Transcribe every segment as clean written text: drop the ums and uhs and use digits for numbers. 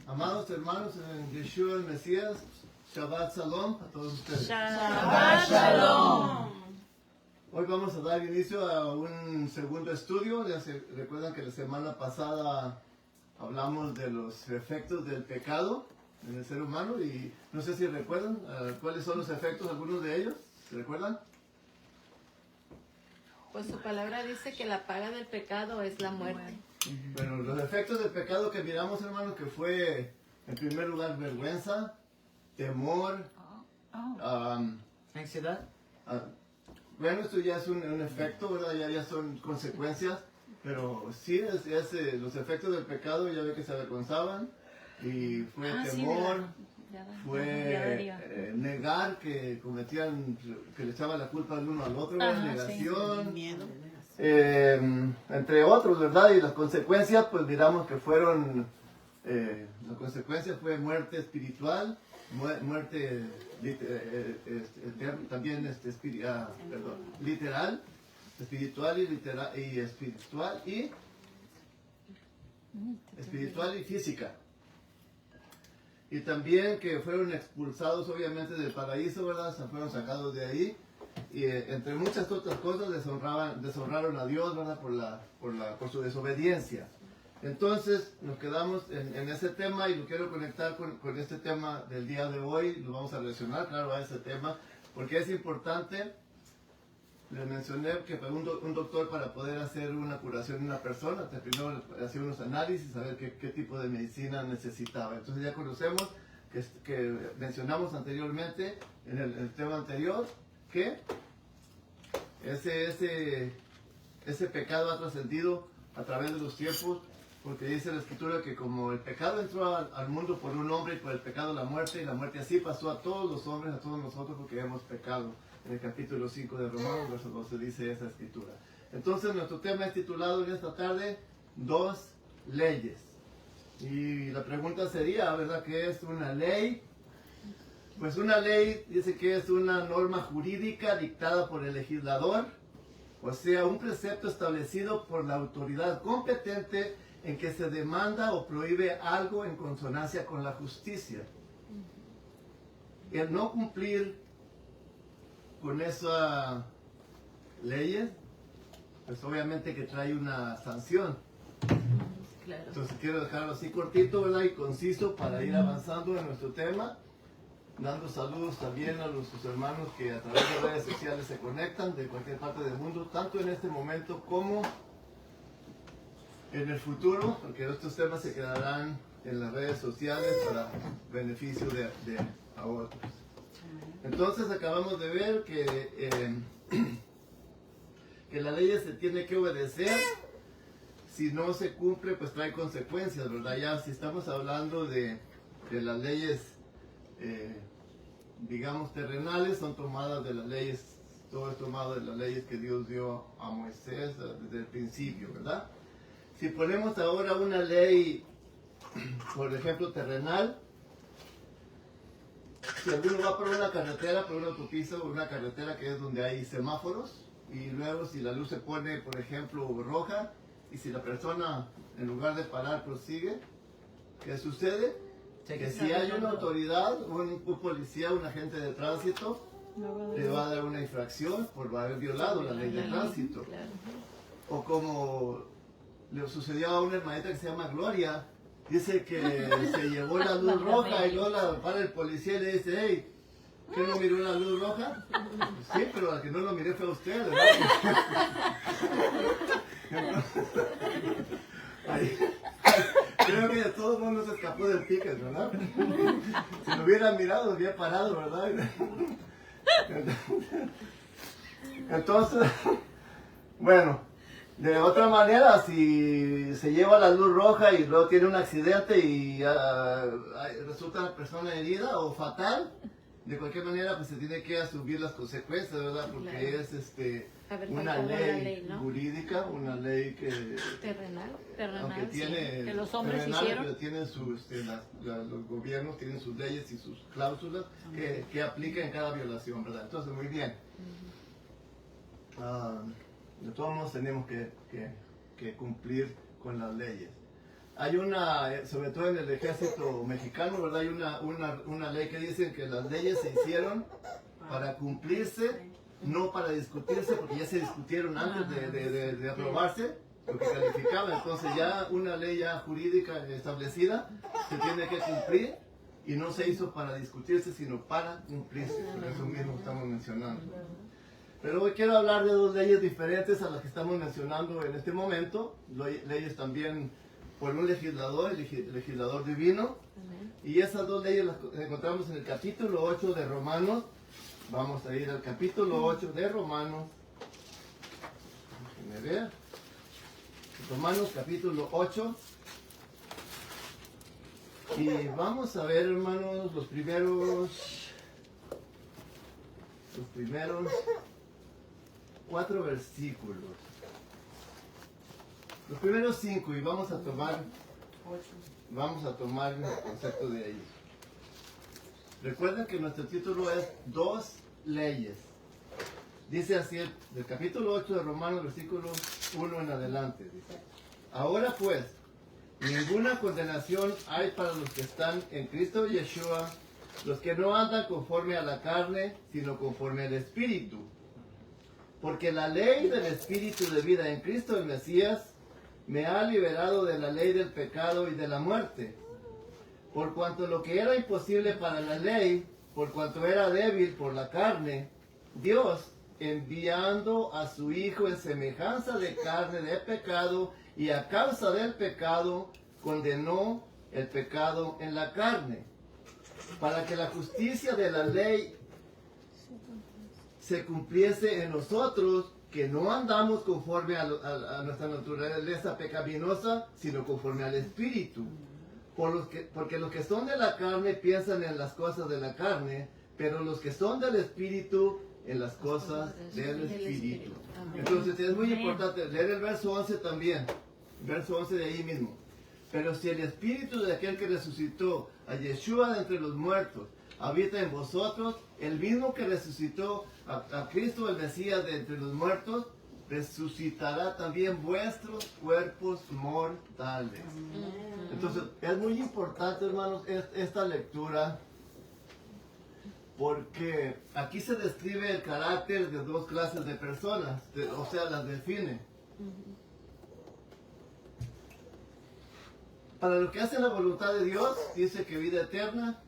Amados hermanos en Yeshua el Mesías, Shabbat Shalom a todos ustedes. Shabbat Shalom. Hoy vamos a dar inicio a un segundo estudio. Ya se recuerdan que la semana pasada hablamos de los efectos del pecado en el ser humano y no sé si recuerdan cuáles son los efectos, algunos de ellos. ¿Se recuerdan? Pues su palabra dice que la paga del pecado es la muerte. Bueno, los efectos del pecado que miramos, hermanos, que fue en primer lugar vergüenza, temor, ansiedad. Bueno, esto ya es un efecto, ¿verdad? Ya son consecuencias, pero sí, los efectos del pecado, ya ve que se avergonzaban, y fue temor, fue negar que cometían, que le echaban la culpa al uno al otro, negación, Miedo. entre otros, ¿verdad? Y las consecuencias, pues miramos que fueron, la consecuencia fue muerte espiritual, muerte también literal, espiritual y física. Y también que fueron expulsados obviamente del paraíso, ¿verdad? Se fueron sacados de ahí. Y entre muchas otras cosas deshonraron a Dios, ¿verdad? Por su desobediencia. Entonces nos quedamos en ese tema y lo quiero conectar con este tema del día de hoy. Lo vamos a relacionar, claro, a ese tema, porque es importante. Les mencioné que un doctor, para poder hacer una curación de una persona, primero hacía unos análisis, saber qué tipo de medicina necesitaba. Entonces ya conocemos que mencionamos anteriormente, en el tema anterior, que ese pecado ha trascendido a través de los tiempos, porque dice la Escritura que como el pecado entró al mundo por un hombre y por el pecado la muerte, y la muerte así pasó a todos los hombres, a todos nosotros, porque hemos pecado. En el capítulo 5 de Romanos, verso 12, dice esa Escritura. Entonces nuestro tema es titulado en esta tarde, dos leyes. Y la pregunta sería, ¿verdad?, ¿qué es una ley? Pues una ley dice que es una norma jurídica dictada por el legislador, o sea, un precepto establecido por la autoridad competente en que se demanda o prohíbe algo en consonancia con la justicia. El no cumplir con esas leyes, pues obviamente que trae una sanción. Claro. Entonces quiero dejarlo así cortito, ¿verdad?, y conciso para ir avanzando en nuestro tema. Dando saludos también a nuestros hermanos que a través de redes sociales se conectan de cualquier parte del mundo, tanto en este momento como en el futuro, porque estos temas se quedarán en las redes sociales para beneficio de a otros. Entonces acabamos de ver que la ley se tiene que obedecer. Si no se cumple, pues trae consecuencias, ¿verdad? Ya si estamos hablando de las leyes digamos terrenales, son tomadas de las leyes, todo es tomado de las leyes que Dios dio a Moisés desde el principio, ¿verdad? Si ponemos ahora una ley, por ejemplo, terrenal, si alguno va por una carretera, por una autopista o una carretera que es donde hay semáforos, y luego si la luz se pone, por ejemplo, roja, y si la persona en lugar de parar prosigue, ¿qué sucede? Que si hay una autoridad, un policía, un agente de tránsito, le va a dar una infracción por haber violado la ley de tránsito. O como le sucedió a una hermanita que se llama Gloria, dice que se llevó la luz roja y luego la para el policía y le dice, hey, ¿qué no miró la luz roja? Sí, pero la que no lo miré fue a usted, ¿verdad? Creo que de todo el mundo se escapó del ticket, ¿verdad? Si lo hubieran mirado, había parado, ¿verdad? Entonces, bueno, de otra manera, si se lleva la luz roja y luego tiene un accidente y resulta la persona herida o fatal, de cualquier manera, pues se tiene que asumir las consecuencias, ¿verdad? Porque claro. es una ley, ¿no?, jurídica, una ley que terrenal, aunque tiene, sí, que los hombres terrenal, hicieron. pero tienen los gobiernos tienen sus leyes y sus cláusulas que aplican en cada violación, ¿verdad? Entonces, muy bien. De todos modos tenemos que cumplir con las leyes. hay una, sobre todo en el ejército mexicano, ¿verdad? Hay una ley que dice que las leyes se hicieron para cumplirse, no para discutirse, porque ya se discutieron antes de aprobarse, lo que calificaba. Entonces ya una ley ya jurídica establecida se tiene que cumplir y no se hizo para discutirse, sino para cumplirse. Por eso mismo estamos mencionando. Pero hoy quiero hablar de dos leyes diferentes a las que estamos mencionando en este momento. Leyes también por un legislador, el legislador divino. Y esas dos leyes las encontramos en el capítulo 8 de Romanos. Vamos a ir al capítulo 8 de Romanos. Déjenme ver. Romanos capítulo 8. Y vamos a ver, hermanos, los primeros 4 versículos. Los primeros 5, y vamos a tomar el concepto de ellos. Recuerden que nuestro título es Dos leyes. Dice así del capítulo 8 de Romanos, versículo 1 en adelante. Dice: ahora pues, ninguna condenación hay para los que están en Cristo Yeshua, los que no andan conforme a la carne, sino conforme al Espíritu. Porque la ley del Espíritu de vida en Cristo el Mesías me ha liberado de la ley del pecado y de la muerte. Por cuanto lo que era imposible para la ley, por cuanto era débil por la carne, Dios, enviando a su Hijo en semejanza de carne de pecado, y a causa del pecado, condenó el pecado en la carne, para que la justicia de la ley se cumpliese en nosotros, que no andamos conforme a nuestra naturaleza pecaminosa, sino conforme al Espíritu. Porque los que son de la carne piensan en las cosas de la carne, pero los que son del Espíritu en las cosas del Espíritu. Entonces es muy importante leer el verso 11 también, verso 11 de ahí mismo. Pero si el Espíritu de aquel que resucitó a Yeshua de entre los muertos habita en vosotros, el mismo que resucitó a Cristo el Mesías de entre los muertos, resucitará también vuestros cuerpos mortales. Entonces es muy importante, hermanos, esta lectura, porque aquí se describe el carácter de dos clases de personas, o sea, las define. Para los que hacen la voluntad de Dios, dice que vida eterna,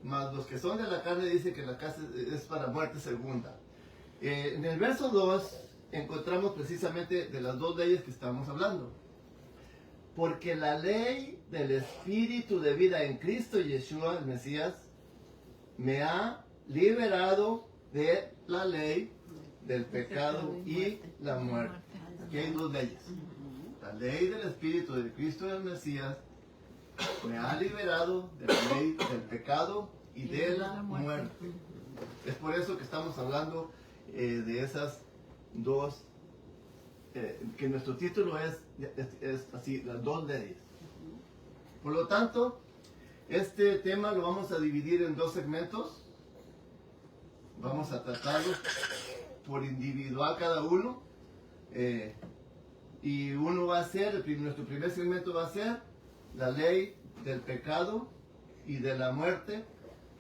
mas los que son de la carne dice que la casa es para muerte segunda. En el verso 2 encontramos precisamente de las dos leyes que estamos hablando. Porque la ley del Espíritu de vida en Cristo Yeshua, el Mesías, me ha liberado de la ley del pecado y la muerte. Aquí hay dos leyes. La ley del Espíritu de Cristo el Mesías me ha liberado de la ley del pecado y de la muerte. Es por eso que estamos hablando de esas dos, que nuestro título es así, las dos leyes. Por lo tanto, este tema lo vamos a dividir en dos segmentos. Vamos a tratarlo por individual cada uno. Y uno va a ser, nuestro primer segmento va a ser la ley del pecado y de la muerte.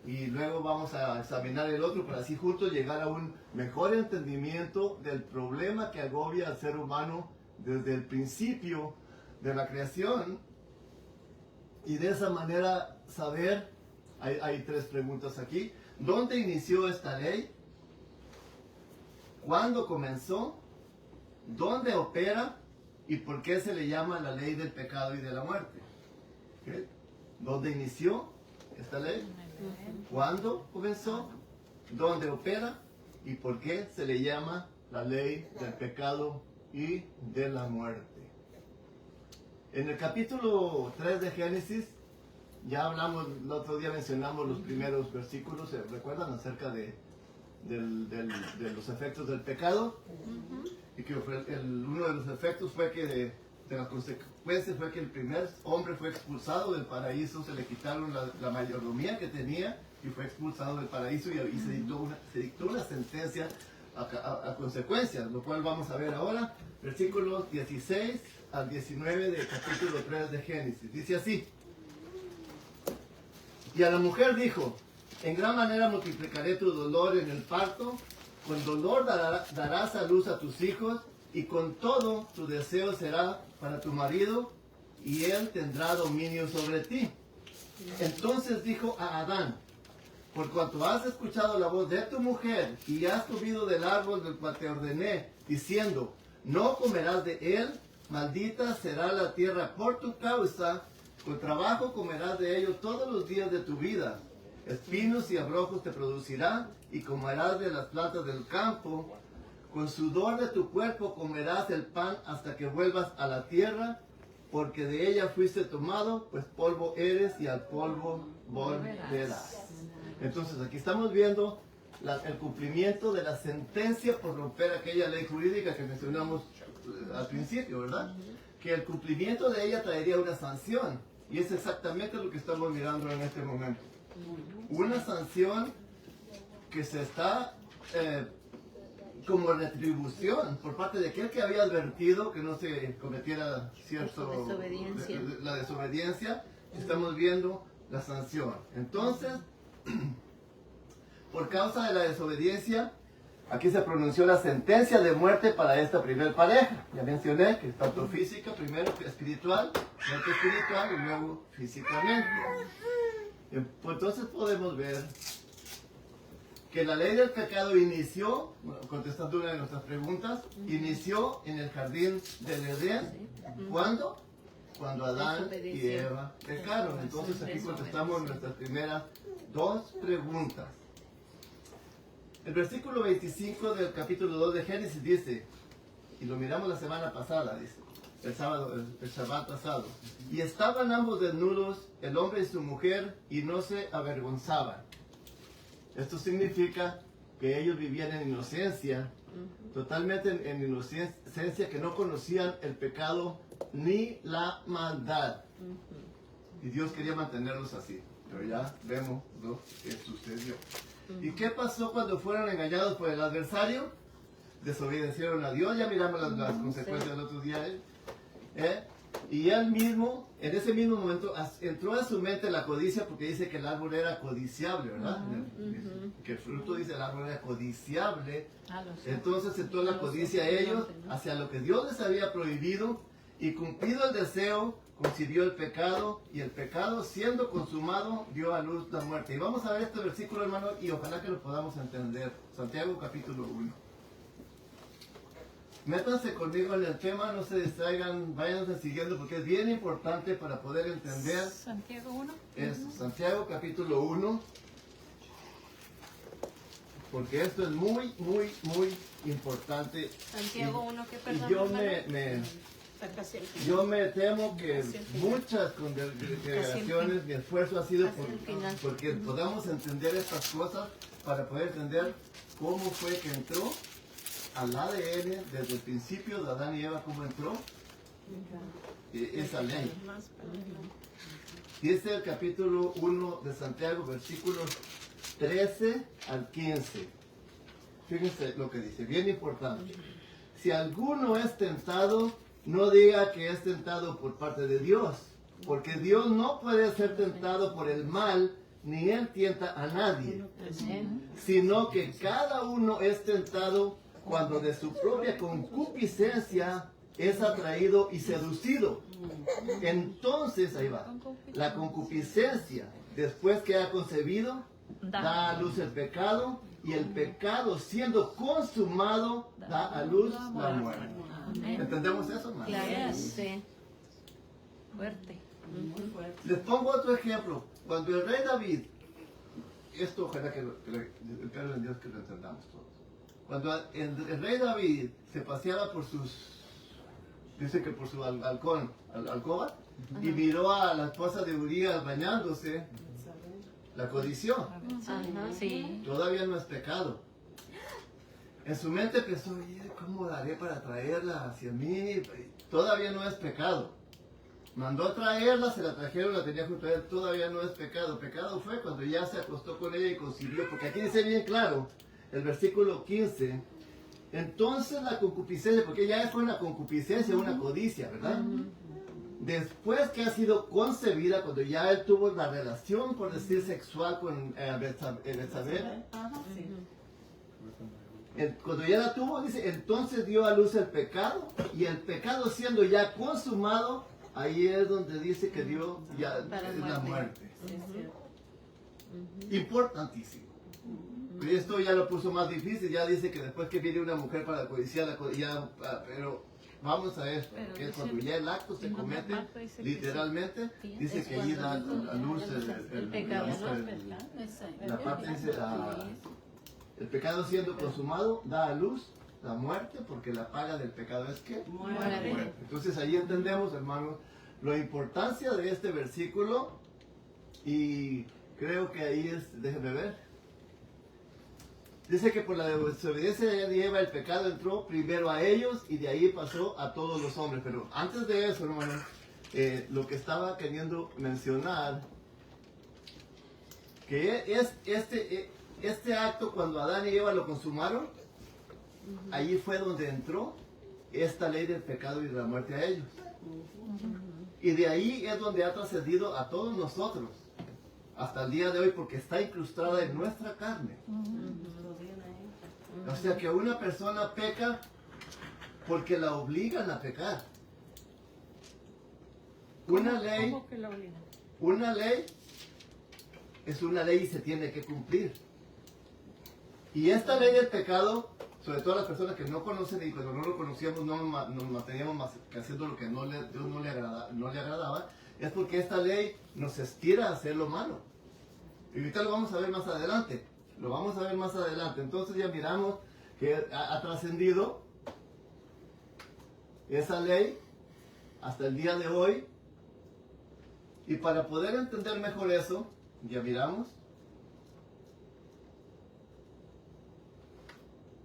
Y luego vamos a examinar el otro para así juntos llegar a un mejor entendimiento del problema que agobia al ser humano desde el principio de la creación. Y de esa manera saber, hay tres preguntas aquí. ¿Dónde inició esta ley? ¿Cuándo comenzó? ¿Dónde opera? ¿Y por qué se le llama la ley del pecado y de la muerte? ¿Okay? ¿Dónde inició esta ley? ¿Cuándo comenzó? ¿Dónde opera? ¿Y por qué se le llama la ley del pecado y de la muerte? En el capítulo 3 de Génesis, ya hablamos, el otro día mencionamos los primeros versículos, ¿se recuerdan? Acerca de los efectos del pecado. Y que uno de los efectos fue que de las consecuencias fue que el primer hombre fue expulsado del paraíso, se le quitaron la mayordomía que tenía y fue expulsado del paraíso, y se dictó una sentencia a consecuencias, lo cual vamos a ver ahora, versículos 16 al 19 del capítulo 3 de Génesis. Dice así: y a la mujer dijo, en gran manera multiplicaré tu dolor en el parto, con dolor darás a luz a tus hijos, y con todo tu deseo será para tu marido, y él tendrá dominio sobre ti. Entonces dijo a Adán, por cuanto has escuchado la voz de tu mujer, y has comido del árbol del cual te ordené, diciendo, no comerás de él, maldita será la tierra por tu causa, con trabajo comerás de ello todos los días de tu vida. Espinos y abrojos te producirá, y comerás de las plantas del campo. Con sudor de tu cuerpo comerás el pan hasta que vuelvas a la tierra, porque de ella fuiste tomado, pues polvo eres y al polvo volverás. Entonces aquí estamos viendo el cumplimiento de la sentencia por romper aquella ley jurídica que mencionamos al principio, ¿verdad? Que el cumplimiento de ella traería una sanción. Y es exactamente lo que estamos mirando en este momento. Una sanción que se está como retribución por parte de aquel que había advertido que no se cometiera la desobediencia. Estamos viendo la sanción. Entonces, por causa de la desobediencia, aquí se pronunció la sentencia de muerte para esta primer pareja. Ya mencioné que es tanto física, primero espiritual, muerte espiritual y luego físicamente. Entonces podemos ver que la ley del pecado inició, contestando una de nuestras preguntas, inició en el jardín del Edén. ¿Cuándo? Cuando Adán y Eva pecaron. Entonces aquí contestamos nuestras primeras dos preguntas. El versículo 25 del capítulo 2 de Génesis dice, y lo miramos la semana pasada, dice, el Shabbat pasado, y estaban ambos desnudos, el hombre y su mujer, y no se avergonzaban. Esto significa que ellos vivían en inocencia, totalmente en inocencia, que no conocían el pecado ni la maldad. Y Dios quería mantenerlos así, pero ya vemos lo que sucedió. ¿Y qué pasó cuando fueron engañados por el adversario? Desobedecieron a Dios, ya miramos las consecuencias del otro día. Y él mismo, en ese mismo momento, entró a su mente la codicia, porque dice que el árbol era codiciable, ¿verdad? Que el fruto, dice, el árbol era codiciable. Entonces entró la codicia a ellos hacia lo que Dios les había prohibido, y cumplido el deseo, concibió el pecado, y el pecado, siendo consumado, dio a luz la muerte. Y vamos a ver este versículo, hermano, y ojalá que lo podamos entender. Santiago capítulo 1. Métanse conmigo en el tema, no se distraigan, váyanse siguiendo, porque es bien importante para poder entender. Santiago 1. Es Santiago capítulo 1. Porque esto es muy, muy, muy importante. Santiago 1, ¿qué Y perdón? yo me temo que muchas congregaciones, mi esfuerzo ha sido porque podamos entender estas cosas, para poder entender cómo fue que entró al ADN desde el principio de Adán y Eva, cómo entró esa ley. Dice el capítulo 1 de Santiago, versículos 13 al 15. Fíjense lo que dice, bien importante. Si alguno es tentado, no diga que es tentado por parte de Dios, porque Dios no puede ser tentado por el mal, ni él tienta a nadie, sino que cada uno es tentado cuando de su propia concupiscencia es atraído y seducido. Entonces, ahí va, la concupiscencia, después que ha concebido, da a luz el pecado, y el pecado, siendo consumado, da a luz la muerte. ¿Entendemos eso, hermano? Claro, sí. Fuerte. Les pongo otro ejemplo. Cuando el rey David, esto ojalá que el Pedro en Dios que lo entendamos todos. Cuando el rey David se paseaba por dice que por su alcoba, y miró a la esposa de Urías bañándose, la codició. Ajá, sí. Todavía no es pecado. En su mente pensó, ¿cómo daré para traerla hacia mí? Todavía no es pecado. Mandó a traerla, se la trajeron, la tenía junto a él, todavía no es pecado. Pecado fue cuando ya se acostó con ella y concibió, porque aquí dice bien claro, el versículo 15, Entonces la concupiscencia, porque ya fue una concupiscencia, una codicia, ¿verdad? Después que ha sido concebida, cuando ya él tuvo la relación, por decir, sexual con Betsabé, Ajá, sí. cuando ya la tuvo, dice, entonces dio a luz el pecado, y el pecado siendo ya consumado, ahí es donde dice que dio ya Para la muerte. Sí, es cierto. Importantísimo. Y esto ya lo puso más difícil, ya dice que después que viene una mujer para codiciar, pero vamos a ver, Pero que dice- cuando ya el acto se no, comete, Marco dice que literalmente, sí. dice Es que ahí da cuando a luz el pecado, la parte dice, el pecado siendo consumado da a luz la muerte, porque la paga del pecado es que Muerte. Entonces ahí entendemos, hermanos, la importancia de este versículo, y creo que ahí es, déjenme ver. Dice que por la desobediencia de Eva el pecado entró primero a ellos y de ahí pasó a todos los hombres. Pero antes de eso, hermanos, lo que estaba queriendo mencionar, que es este acto cuando Adán y Eva lo consumaron, ahí fue donde entró esta ley del pecado y de la muerte a ellos. Y de ahí es donde ha trascendido a todos nosotros, hasta el día de hoy, porque está incrustada en nuestra carne. O sea que una persona peca porque la obligan a pecar. Una ley ¿Cómo que la obligan? Una ley es una ley y se tiene que cumplir. Y esta ley del pecado, sobre todo las personas que no conocen y cuando no lo conocíamos no nos manteníamos más que haciendo lo que Dios no le agradaba, es porque esta ley nos estira a hacer lo malo. Y ahorita lo vamos a ver más adelante. Lo vamos a ver más adelante. Entonces ya miramos que ha trascendido esa ley hasta el día de hoy. Y para poder entender mejor eso, ya miramos.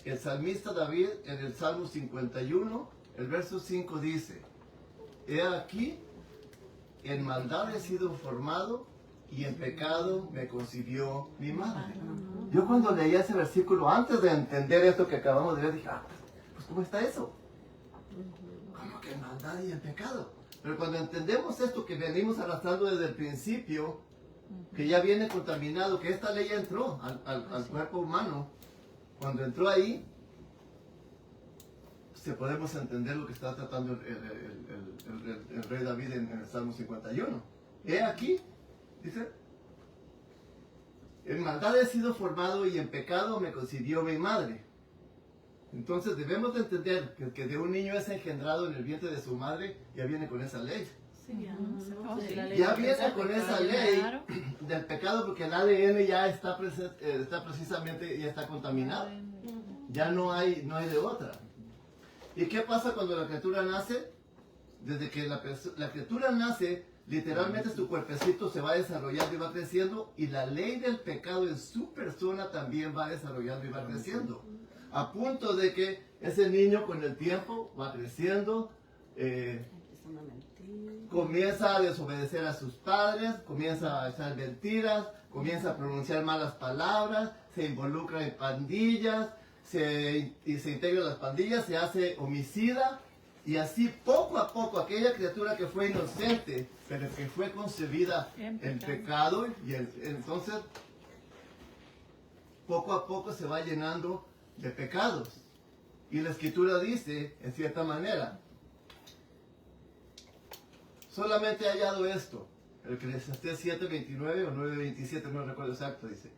El salmista David en el Salmo 51, el verso 5 dice: He aquí, en maldad he sido formado y en pecado me concibió mi madre. Yo cuando leía ese versículo, antes de entender esto que acabamos de ver, dije, pues ¿cómo está eso? ¿Cómo que en maldad y en pecado? Pero cuando entendemos esto que venimos arrastrando desde el principio, que ya viene contaminado, que esta ley ya entró al cuerpo humano, cuando entró ahí, podemos entender lo que está tratando el rey David en el Salmo 51. He aquí, dice, en maldad he sido formado y en pecado me concibió mi madre. Entonces debemos de entender que de un niño es engendrado en el vientre de su madre, ya viene con esa ley. Sí, Oh, sí. Ya viene con esa ley Claro. del pecado, porque el ADN ya está precisamente, ya está contaminado. Ya no hay de otra. ¿Y qué pasa cuando la criatura nace? Desde que la criatura nace, literalmente su cuerpecito se va desarrollando y va creciendo, y la ley del pecado en su persona también va desarrollando y va creciendo. A punto de que ese niño con el tiempo va creciendo, comienza a desobedecer a sus padres, comienza a echar mentiras, comienza a pronunciar malas palabras, se involucra en pandillas, se integra a las pandillas, se hace homicida, y así poco a poco aquella criatura que fue inocente, pero que fue concebida en pecado, y entonces poco a poco se va llenando de pecados. Y la Escritura dice, en cierta manera, solamente he hallado esto, el Eclesiastés 7:29 o 9:27, no recuerdo exacto, dice,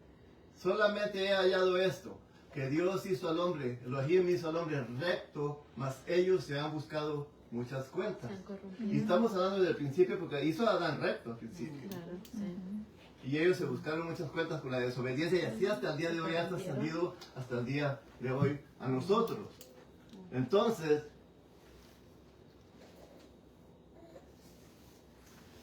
solamente he hallado esto, que Dios hizo al hombre, Elohim hizo al hombre recto, mas ellos se han buscado muchas cuentas. Se han corrompido. Y estamos hablando del principio, porque hizo a Adán recto al principio. Claro, sí. Y ellos se buscaron muchas cuentas con la desobediencia, y así hasta el día de hoy ha trascendido hasta el día de hoy a nosotros. Entonces,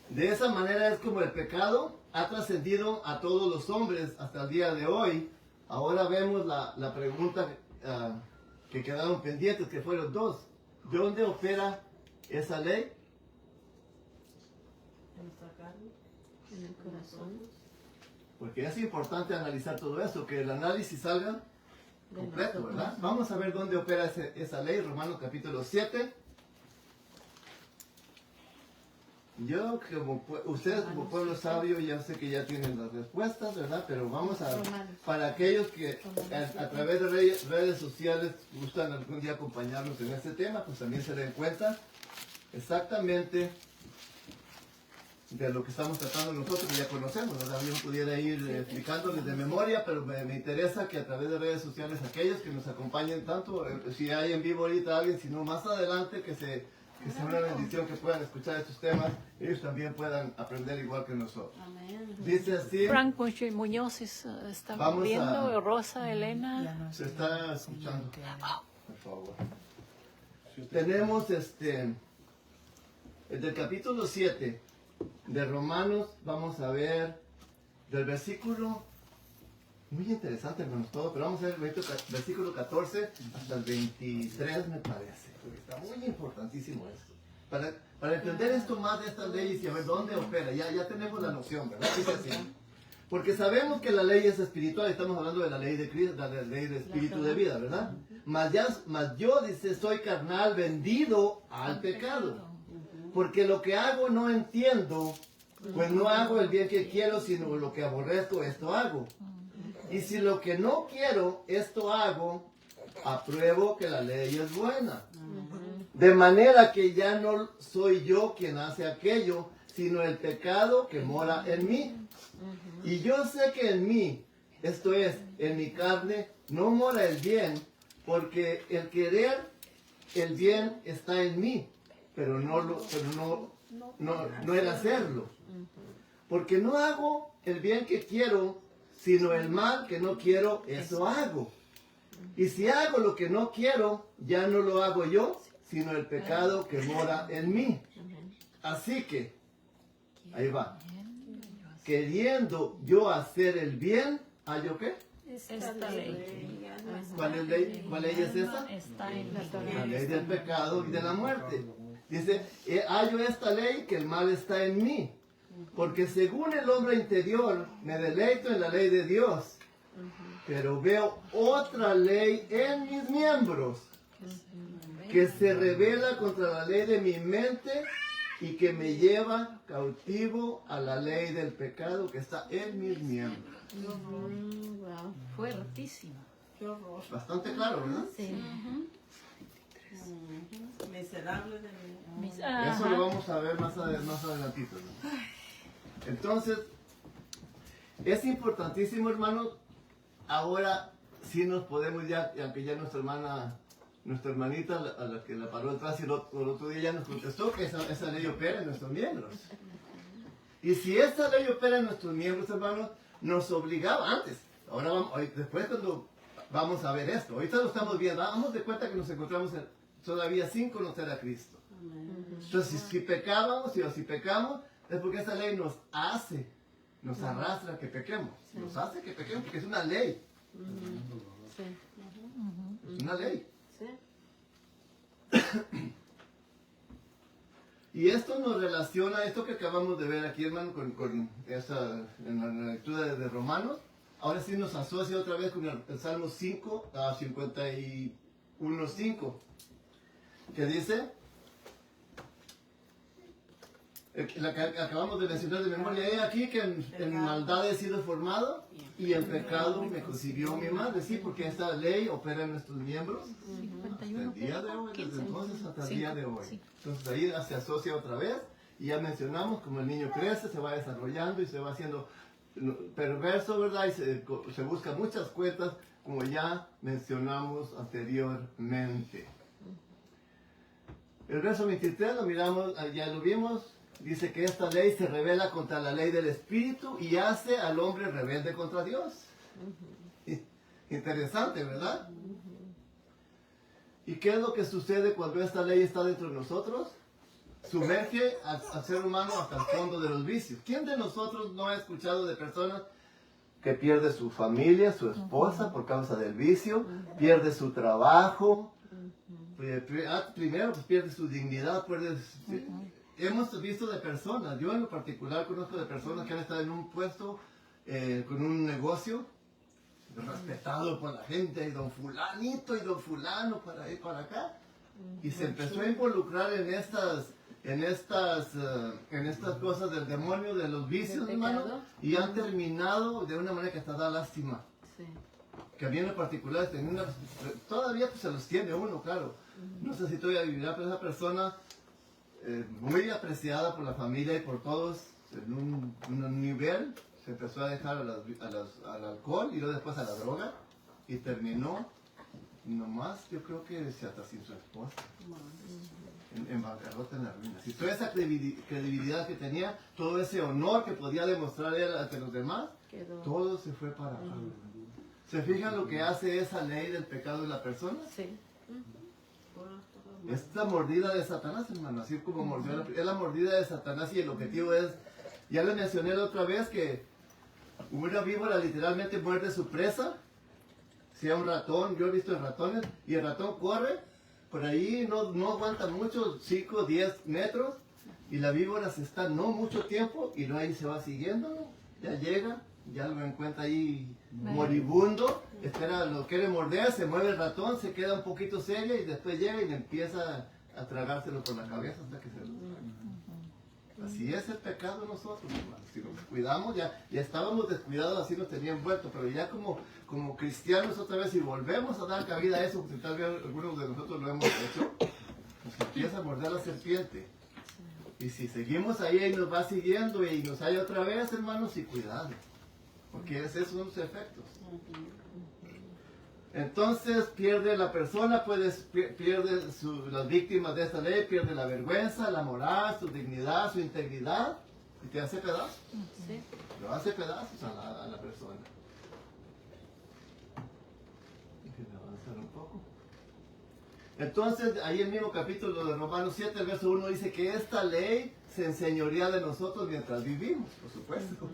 de esa manera es como el pecado ha trascendido a todos los hombres hasta el día de hoy. Ahora vemos la pregunta que quedaron pendientes, que fueron dos. ¿De dónde opera esa ley? En el corazón. Porque es importante analizar todo eso, que el análisis salga completo, ¿verdad? Vamos a ver dónde opera esa ley, Romanos capítulo 7. Yo, ustedes como pueblo sabio, ya sé que ya tienen las respuestas, ¿verdad? Pero vamos a, para aquellos que a través de redes sociales gustan algún día acompañarnos en este tema, pues también se den cuenta exactamente de lo que estamos tratando nosotros, que ya conocemos, ¿verdad? Yo pudiera ir explicándoles de memoria, pero me interesa que a través de redes sociales aquellos que nos acompañen tanto, si hay en vivo ahorita alguien, sino más adelante que sea una bendición que puedan escuchar estos temas, ellos también puedan aprender igual que nosotros. Amén. Dice así, Frank Muñoz está Vamos viendo, a- Rosa, Elena. se está escuchando, por favor. Tenemos el del capítulo 7 de Romanos, vamos a ver del versículo, muy interesante hermanos todo, pero vamos a ver el versículo 14 hasta el 23 me parece, porque está muy importantísimo esto. Para entender esto más de estas leyes y a ver dónde opera, ya tenemos la noción, ¿verdad? Dice así, porque sabemos que la ley es espiritual, estamos hablando de la ley de Cristo, de la ley de espíritu de vida, ¿verdad? Mas yo, dice, soy carnal, vendido al pecado. Porque lo que hago no entiendo, pues no hago el bien que quiero, sino lo que aborrezco, esto hago. Y si lo que no quiero, esto hago, apruebo que la ley es buena. De manera que ya no soy yo quien hace aquello, sino el pecado que mora en mí. Y yo sé que en mí, esto es, en mi carne, no mora el bien, porque el querer el bien está en mí, pero no el hacerlo. Porque no hago el bien que quiero, sino el mal que no quiero, eso hago. Y si hago lo que no quiero, ya no lo hago yo, sino el pecado que mora en mí. Así que, ahí va. Queriendo yo hacer el bien, ¿hallo qué? Esta ley ¿Cuál ley es esa? está en La ley del pecado y de la muerte. Dice, hallo esta ley que el mal está en mí. Porque según el hombre interior, me deleito en la ley de Dios. Pero veo otra ley en mis miembros que se revela contra la ley de mi mente y que me lleva cautivo a la ley del pecado que está en mis miembros. Wow. fuertísimo. Qué horror. Bastante claro, ¿verdad? Sí. Miserable de mí. Eso lo vamos a ver más adelantito, ¿no? Entonces, es importantísimo, hermanos. Ahora sí nos podemos ya, aunque ya nuestra hermanita, a la que la paró atrás y el otro día ya nos contestó que esa ley opera en nuestros miembros. Y si esa ley opera en nuestros miembros, hermanos, nos obligaba antes. Ahora después cuando vamos a ver esto, ahorita lo estamos viendo, damos de cuenta que nos encontramos todavía sin conocer a Cristo. Entonces, si pecábamos o si pecamos, es porque esa ley nos arrastra a que pequemos. Nos hace que pequemos porque es una ley. Sí. Es una ley. Sí. Y esto nos relaciona, esto que acabamos de ver aquí, hermano, en la lectura de Romanos, ahora sí nos asocia otra vez con el Salmo 5, 51:5, que dice, la que acabamos de mencionar de memoria, he aquí que en maldad he sido formado y en pecado me concibió mi madre, sí, porque esta ley opera en nuestros miembros hasta el día de hoy, desde entonces hasta el día de hoy. Entonces ahí se asocia otra vez y ya mencionamos como el niño crece, se va desarrollando y se va haciendo perverso, ¿verdad? Y se busca muchas cuentas, como ya mencionamos anteriormente. El verso 23 lo miramos, ya lo vimos. Dice que esta ley se revela contra la ley del Espíritu y hace al hombre rebelde contra Dios. Interesante, ¿verdad? ¿Y qué es lo que sucede cuando esta ley está dentro de nosotros? Sumerge al ser humano hasta el fondo de los vicios. ¿Quién de nosotros no ha escuchado de personas que pierde su familia, su esposa por causa del vicio, pierde su trabajo, primero pues pierde su dignidad, hemos visto de personas, yo en lo particular conozco de personas que han estado en un puesto, con un negocio, respetado por la gente, y don fulanito y don fulano para ir para acá. Y se empezó a involucrar en estas cosas del demonio, de los vicios, Del hermano, pecado. y han terminado de una manera que hasta da lástima. Sí. Que a mí en lo particular todavía pues, se los tiene uno, claro. No sé si todavía vivirá, pero esa persona muy apreciada por la familia y por todos en un nivel, se empezó a dejar al alcohol y luego después a la droga y terminó nomás, yo creo que hasta sin su esposa. En bancarrota, en la ruina. Si toda esa credibilidad que tenía, todo ese honor que podía demostrar él ante los demás, Quedó. todo se fue para abajo. ¿Se fijan lo que hace esa ley del pecado de la persona? Sí. Es la mordida de Satanás, hermano, así como mordió es la mordida de Satanás y el objetivo es, ya les mencioné la otra vez que una víbora literalmente muerde su presa, sea un ratón, yo he visto ratones, y el ratón corre, por ahí no aguanta mucho, 5 o 10 metros, y la víbora se está no mucho tiempo, y luego ahí se va siguiendo, ya llega, ya lo encuentra ahí moribundo, espera, lo quiere morder, se mueve el ratón, se queda un poquito seria, y después llega y le empieza a tragárselo por la cabeza hasta que se lo traga. Así es el pecado nosotros, hermanos. Si nos cuidamos, ya estábamos descuidados, así nos tenía envuelto, pero ya como cristianos otra vez, si volvemos a dar cabida a eso, porque tal vez algunos de nosotros lo hemos hecho, nos empieza a morder la serpiente. Y si seguimos ahí y nos va siguiendo y nos hay otra vez, hermanos, y cuidado, porque esos son los efectos. Entonces pierde la persona, pierde las víctimas de esta ley, pierde la vergüenza, la moral, su dignidad, su integridad, y te hace pedazos. Sí. Lo hace pedazos a la persona. Déjenme avanzar un poco. Entonces, ahí en el mismo capítulo de Romanos 7, el verso 1 dice que esta ley se enseñorea de nosotros mientras vivimos, por supuesto.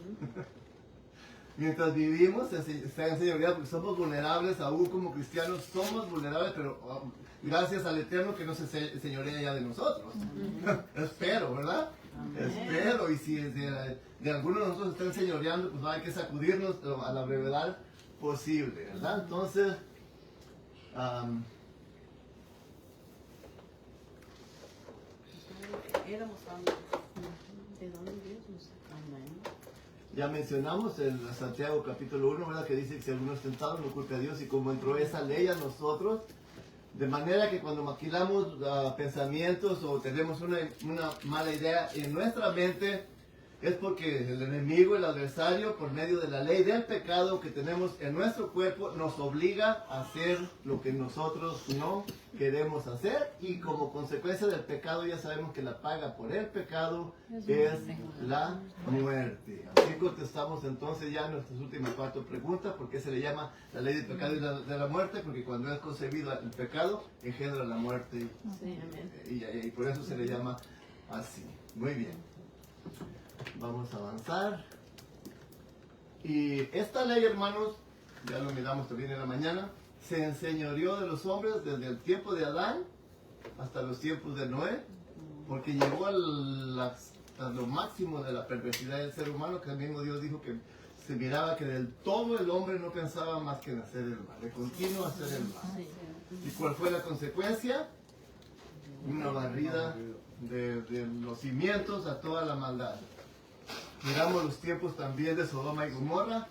Mientras vivimos, se enseñorea porque somos vulnerables, aún como cristianos somos vulnerables, pero gracias al Eterno que no se enseñorea ya de nosotros. Espero, ¿verdad? Espero, y si de alguno de nosotros está enseñoreando, pues hay que sacudirnos a la brevedad posible, ¿verdad? Entonces, Éramos antes. ¿De dónde Dios nos sacó? ya mencionamos en Santiago capítulo 1, ¿verdad? Que dice que si alguno es tentado, no culpe a Dios, y como entró esa ley a nosotros, de manera que cuando maquilamos pensamientos o tenemos una mala idea en nuestra mente, es porque el enemigo, el adversario, por medio de la ley del pecado que tenemos en nuestro cuerpo, nos obliga a hacer lo que nosotros no queremos hacer, y como consecuencia del pecado ya sabemos que la paga por el pecado es la muerte. Así contestamos entonces ya nuestras últimas 4 preguntas: ¿por qué se le llama la ley del pecado y de la muerte? Porque cuando es concebido el pecado engendra la muerte, Sí, amén. y por eso se le llama así. Muy bien. Vamos a avanzar. Y esta ley, hermanos, ya lo miramos también en la mañana, se enseñoreó de los hombres desde el tiempo de Adán hasta los tiempos de Noé, porque llegó a lo máximo de la perversidad del ser humano, que el mismo Dios dijo que se miraba que del todo el hombre no pensaba más que en hacer el mal, de continuo hacer el mal. ¿Y cuál fue la consecuencia? Una barrida de los cimientos a toda la maldad. Miramos los tiempos también de Sodoma y Gomorra,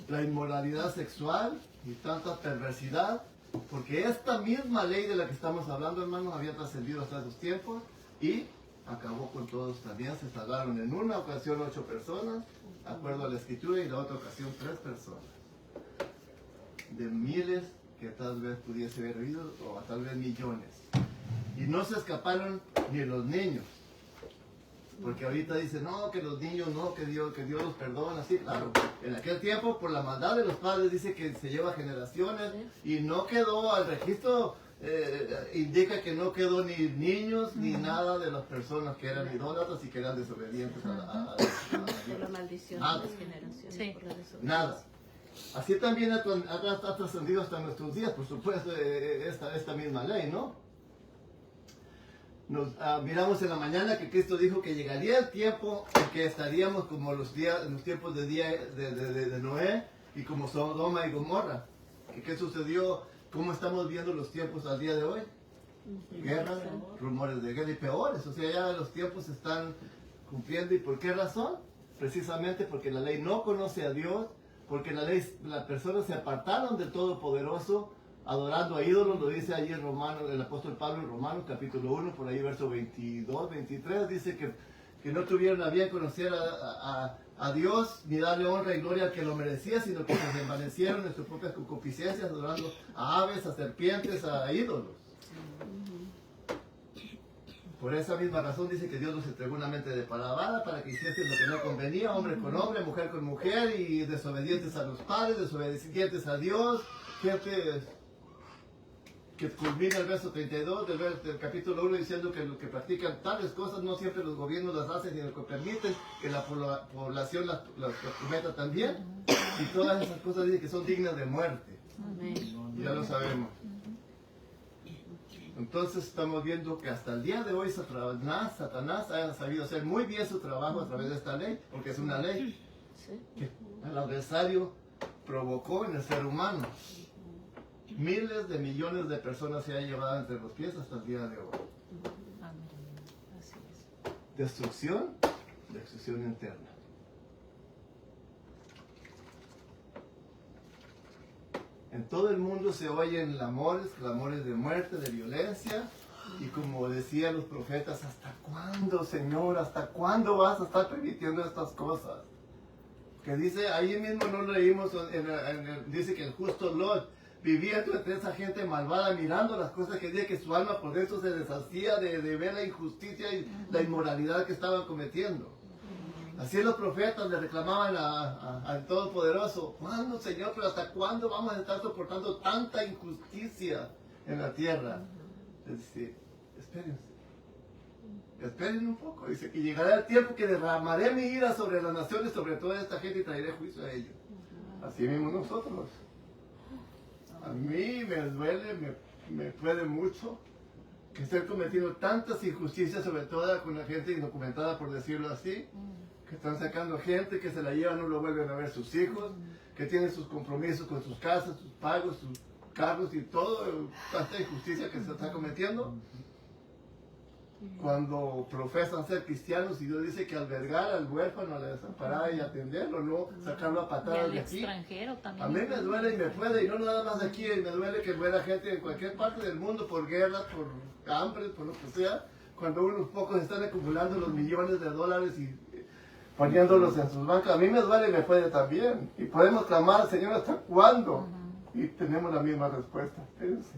la inmoralidad sexual y tanta perversidad, porque esta misma ley de la que estamos hablando, hermanos, había trascendido hasta esos tiempos y acabó con todos también. Se salvaron en una ocasión 8 personas, de acuerdo a la escritura, y la otra ocasión 3 personas. De miles que tal vez pudiese haber habido, o tal vez millones. Y no se escaparon ni los niños. Porque ahorita dicen, no, que los niños no, que Dios los perdona. Sí, claro. En aquel tiempo, por la maldad de los padres, dice que se lleva generaciones y no quedó, al registro indica que no quedó ni niños ni nada de las personas que eran idólatras y que eran desobedientes a Por la Dios. maldición Nada. de las generaciones. Sí. Por la desobediencia. Nada. Así también ha trascendido hasta nuestros días, por supuesto, esta misma ley, ¿no? Miramos en la mañana que Cristo dijo que llegaría el tiempo en que estaríamos como los tiempos de Noé, y como Sodoma y Gomorra. ¿Y qué sucedió? ¿Cómo estamos viendo los tiempos al día de hoy? Guerra, rumores de guerra y peores. O sea, ya los tiempos se están cumpliendo. ¿Y por qué razón? Precisamente porque la ley no conoce a Dios, porque las personas se apartaron del Todopoderoso, adorando a ídolos. Lo dice allí el apóstol Pablo en Romanos capítulo 1, por ahí verso 22, 23, dice que no tuvieron a bien conocer a Dios, ni darle honra y gloria al que lo merecía, sino que se desvanecieron en sus propias concupiscencias, adorando a aves, a serpientes, a ídolos. Por esa misma razón dice que Dios nos entregó una mente depravada para que hiciesen lo que no convenía, hombre con hombre, mujer con mujer, y desobedientes a los padres, desobedientes a Dios, gente que culmina el verso 32 del capítulo 1 diciendo que los que practican tales cosas no siempre los gobiernos las hacen, sino que permiten que la población las cometa también, y todas esas cosas dicen que son dignas de muerte. Ya lo sabemos. Entonces estamos viendo que hasta el día de hoy Satanás ha sabido hacer muy bien su trabajo a través de esta ley, porque es una ley que el adversario provocó en el ser humano. Miles de millones de personas se han llevado entre los pies hasta el día de hoy. Destrucción interna. En todo el mundo se oyen clamores de muerte, de violencia, y como decían los profetas, ¿hasta cuándo, Señor? ¿Hasta cuándo vas a estar permitiendo estas cosas? Que dice, ahí mismo no leímos, dice que el justo Lot vivía entre esa gente malvada, mirando las cosas que decía que su alma por dentro se deshacía de ver la injusticia y la inmoralidad que estaban cometiendo. Así los profetas le reclamaban al Todopoderoso, ¿cuándo, Señor? ¿Pero hasta cuándo vamos a estar soportando tanta injusticia en la tierra? Dice, esperen un poco. Dice que llegará el tiempo que derramaré mi ira sobre las naciones, sobre toda esta gente, y traeré juicio a ellos. Así mismo nosotros. A mí me duele, me puede mucho que estén cometiendo tantas injusticias, sobre todo con la gente indocumentada, por decirlo así, que están sacando gente que se la llevan, no lo vuelven a ver sus hijos, que tienen sus compromisos con sus casas, sus pagos, sus carros y todo, tanta injusticia que se está cometiendo. Cuando profesan ser cristianos y Dios dice que albergar al huérfano, a la desamparada y atenderlo, no sacarlo a patadas de aquí. También. A mí me duele y me puede, y no nada más aquí, me duele que muera gente en cualquier parte del mundo por guerras, por hambre, por lo que sea, cuando unos pocos están acumulando los millones de dólares y poniéndolos en sus bancas. A mí me duele y me puede también. Y podemos clamar al Señor, ¿hasta cuándo? Y tenemos la misma respuesta. Espérense.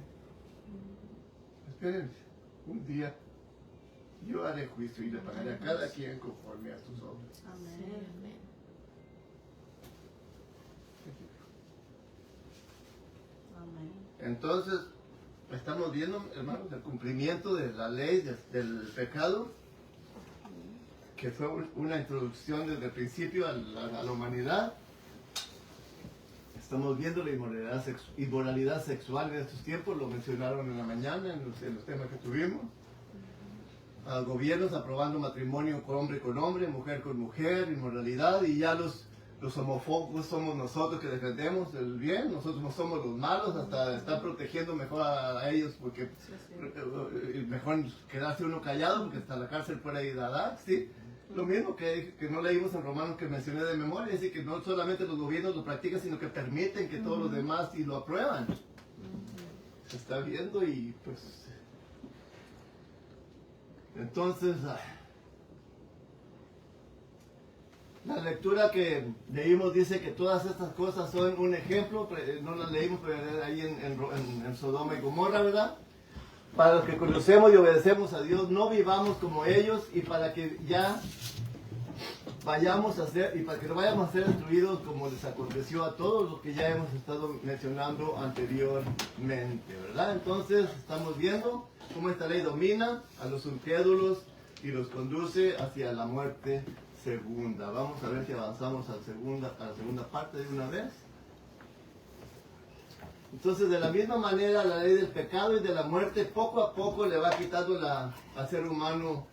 Un día yo haré juicio y le pagaré a cada quien conforme a sus obras. Amén. Entonces, estamos viendo, hermanos, el cumplimiento de la ley del pecado, que fue una introducción desde el principio a la humanidad. Estamos viendo la inmoralidad sexual en estos tiempos, lo mencionaron en la mañana en los temas que tuvimos. Gobiernos aprobando matrimonio con hombre, mujer con mujer, inmoralidad, y ya los homófobos somos nosotros que defendemos el bien, nosotros no somos los malos, hasta están protegiendo mejor a ellos, porque mejor quedarse uno callado, porque hasta la cárcel puede ir a dar, ¿sí? Lo mismo que no leímos en Romanos, que mencioné de memoria, es decir, que no solamente los gobiernos lo practican, sino que permiten que todos los demás y lo aprueban. Se está viendo y pues... Entonces, la lectura que leímos dice que todas estas cosas son un ejemplo, no las leímos, pero ahí en Sodoma y Gomorra, ¿verdad? Para los que conocemos y obedecemos a Dios, no vivamos como ellos, y para que ya vayamos a ser, y para que no vayamos a ser destruidos como les aconteció a todos los que ya hemos estado mencionando anteriormente, ¿verdad? Entonces, estamos viendo cómo esta ley domina a los incrédulos y los conduce hacia la muerte segunda. Vamos a ver si avanzamos a la segunda parte de una vez. Entonces, de la misma manera, la ley del pecado y de la muerte poco a poco le va quitando al ser humano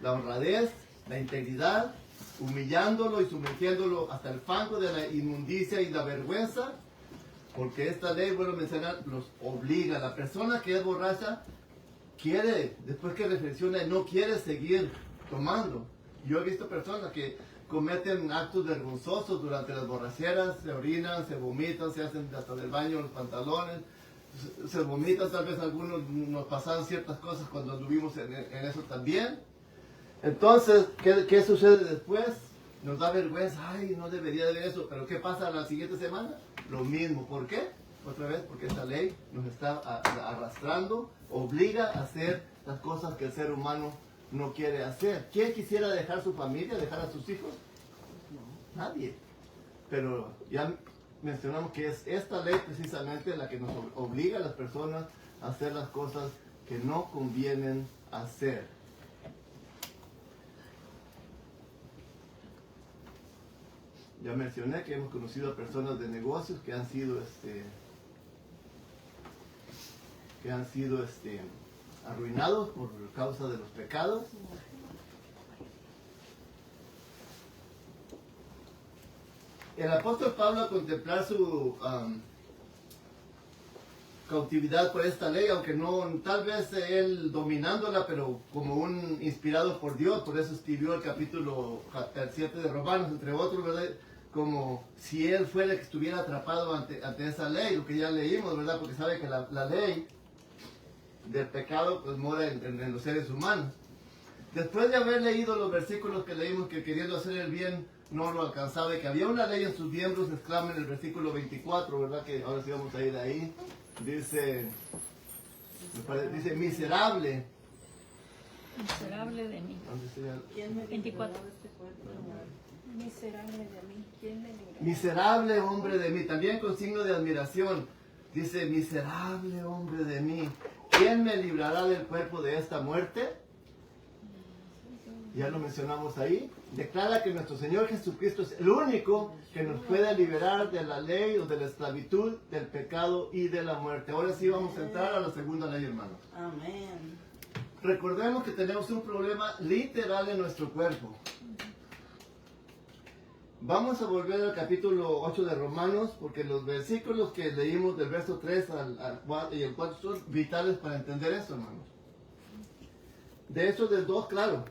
la honradez, la integridad, humillándolo y sumergiéndolo hasta el fango de la inmundicia y la vergüenza, porque esta ley, vuelvo a mencionar, los obliga. La persona que es borracha quiere, después que reflexiona, no quiere seguir tomando. Yo he visto personas que cometen actos vergonzosos durante las borracheras, se orinan, se vomitan, se hacen hasta del baño los pantalones, se vomitan, tal vez algunos nos pasaron ciertas cosas cuando anduvimos en eso también. Entonces, ¿qué sucede después? Nos da vergüenza, ay, no debería de ver eso, pero ¿qué pasa la siguiente semana? Lo mismo, ¿por qué? Otra vez, porque esta ley nos está arrastrando, obliga a hacer las cosas que el ser humano no quiere hacer. ¿Quién quisiera dejar su familia, dejar a sus hijos? No, nadie. Pero ya mencionamos que es esta ley precisamente la que nos obliga a las personas a hacer las cosas que no convienen hacer. Ya mencioné que hemos conocido a personas de negocios que han sido arruinados por causa de los pecados. El apóstol Pablo, al contemplar su cautividad por esta ley, aunque no, tal vez él dominándola, pero como un inspirado por Dios, por eso escribió el capítulo 7 de Romanos, entre otros, ¿verdad? Como si él fuera el que estuviera atrapado ante esa ley, lo que ya leímos, ¿verdad? Porque sabe que la ley del pecado pues mora en los seres humanos. Después de haber leído los versículos que leímos, que queriendo hacer el bien no lo alcanzaba y que había una ley en sus miembros, exclama en el versículo 24, ¿verdad? Que ahora sí vamos a ir ahí. Dice miserable. Miserable de mí. ¿Quién me 24. librará de este cuerpo de muerte? Miserable de mí. ¿Quién me librará? Miserable hombre de mí, también con signo de admiración. Dice, miserable hombre de mí, ¿quién me librará del cuerpo de esta muerte? Ya lo mencionamos ahí. Declara que nuestro Señor Jesucristo es el único que nos puede liberar de la ley o de la esclavitud, del pecado y de la muerte. Ahora sí vamos a entrar a la segunda ley, hermanos. Amén. Recordemos que tenemos un problema literal en nuestro cuerpo. Vamos a volver al capítulo 8 de Romanos, porque los versículos que leímos del verso 3 al 4 y el 4 son vitales para entender esto, hermanos. De hecho, del 2, claro.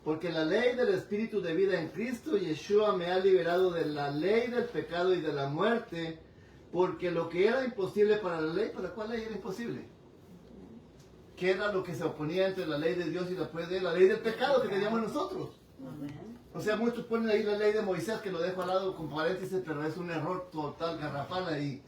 Porque la ley del Espíritu de vida en Cristo Yeshua me ha liberado de la ley del pecado y de la muerte, porque lo que era imposible para la ley, ¿para cuál ley era imposible? ¿Qué era lo que se oponía entre la ley de Dios y la ley del pecado que teníamos nosotros? Amén. O sea, muchos ponen ahí la ley de Moisés, que lo dejo al lado con paréntesis, pero es un error total, garrafal ahí.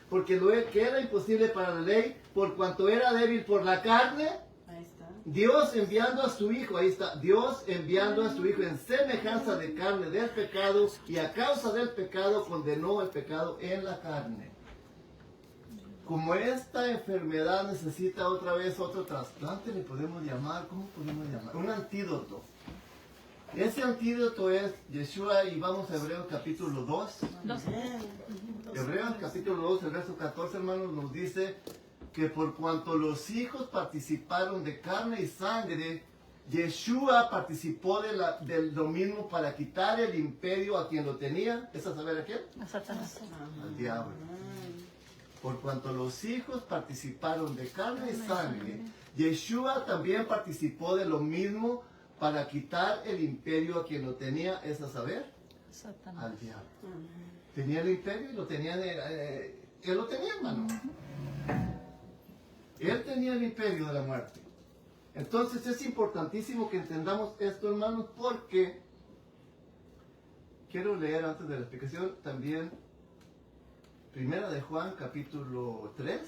Porque lo que era imposible para la ley, por cuanto era débil por la carne, Ahí está. Dios enviando a su Hijo, ahí está, Dios enviando a su Hijo en semejanza de carne del pecado, y a causa del pecado condenó el pecado en la carne. Como esta enfermedad necesita otra vez otro trasplante, le podemos llamar, ¿cómo podemos llamar? Un antídoto. Ese antídoto es Yeshua, y vamos a Hebreos capítulo 2. Amén. Hebreos capítulo 2, el verso 14, hermanos, nos dice que por cuanto los hijos participaron de carne y sangre, Yeshua participó de lo mismo para quitar el imperio a quien lo tenía. ¿Es a saber a quién? A Satanás. Al diablo. Por cuanto los hijos participaron de carne y sangre, Yeshua también participó de lo mismo para quitar el imperio a quien lo tenía. ¿Es a saber? Satanás. Al diablo. Tenía el imperio y lo tenía, él lo tenía, hermano. Él tenía el imperio de la muerte. Entonces es importantísimo que entendamos esto, hermanos, porque quiero leer antes de la explicación también Primera de Juan, capítulo 3.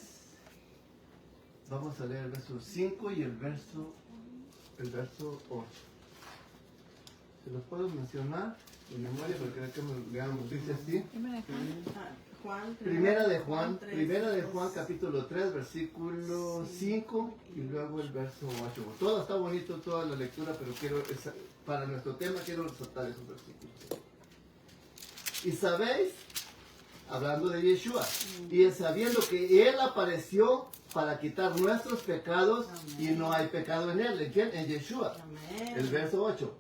Vamos a leer el verso 5 y el verso 8. ¿Se los puedo mencionar en memoria? Porque creo que me leamos, dice así. Primera de Juan, capítulo 3, versículo 5 y luego el verso 8. Todo está bonito, toda la lectura, pero para nuestro tema quiero resaltar esos versículos. Y sabéis, hablando de Yeshua, y sabiendo que Él apareció para quitar nuestros pecados, y no hay pecado en Él. ¿En quién? En Yeshua. Amén. El verso 8.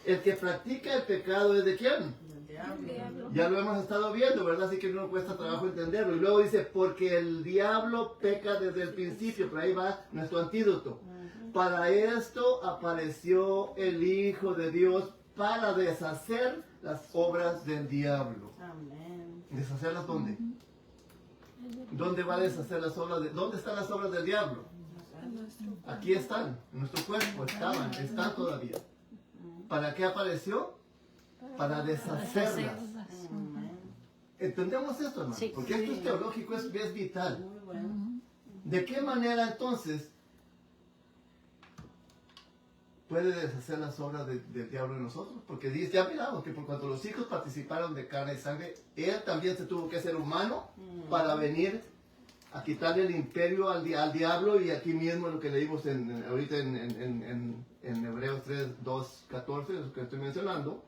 El que practica el pecado es de quién? Del diablo. Ya lo hemos estado viendo, ¿verdad? Así que no cuesta trabajo entenderlo. Y luego dice, porque el diablo peca desde el principio, pero ahí va nuestro antídoto. Para esto apareció el Hijo de Dios para deshacer las obras del diablo. Amén. ¿Deshacerlas dónde? ¿Dónde va a deshacer las obras? ¿Dónde están las obras del diablo? Aquí están, en nuestro cuerpo están todavía. ¿Para qué apareció? Para deshacerlas. Amén. ¿Entendemos esto, hermano? Sí. Porque esto es teológico, es vital. Muy bueno. ¿De qué manera entonces puede deshacer las obras del diablo en nosotros? Porque dice, ya miramos que por cuanto los hijos participaron de carne y sangre, él también se tuvo que hacer humano para venir a quitarle el imperio al diablo. Y aquí mismo lo que leímos ahorita en Hebreos 3, 2, 14, lo que estoy mencionando.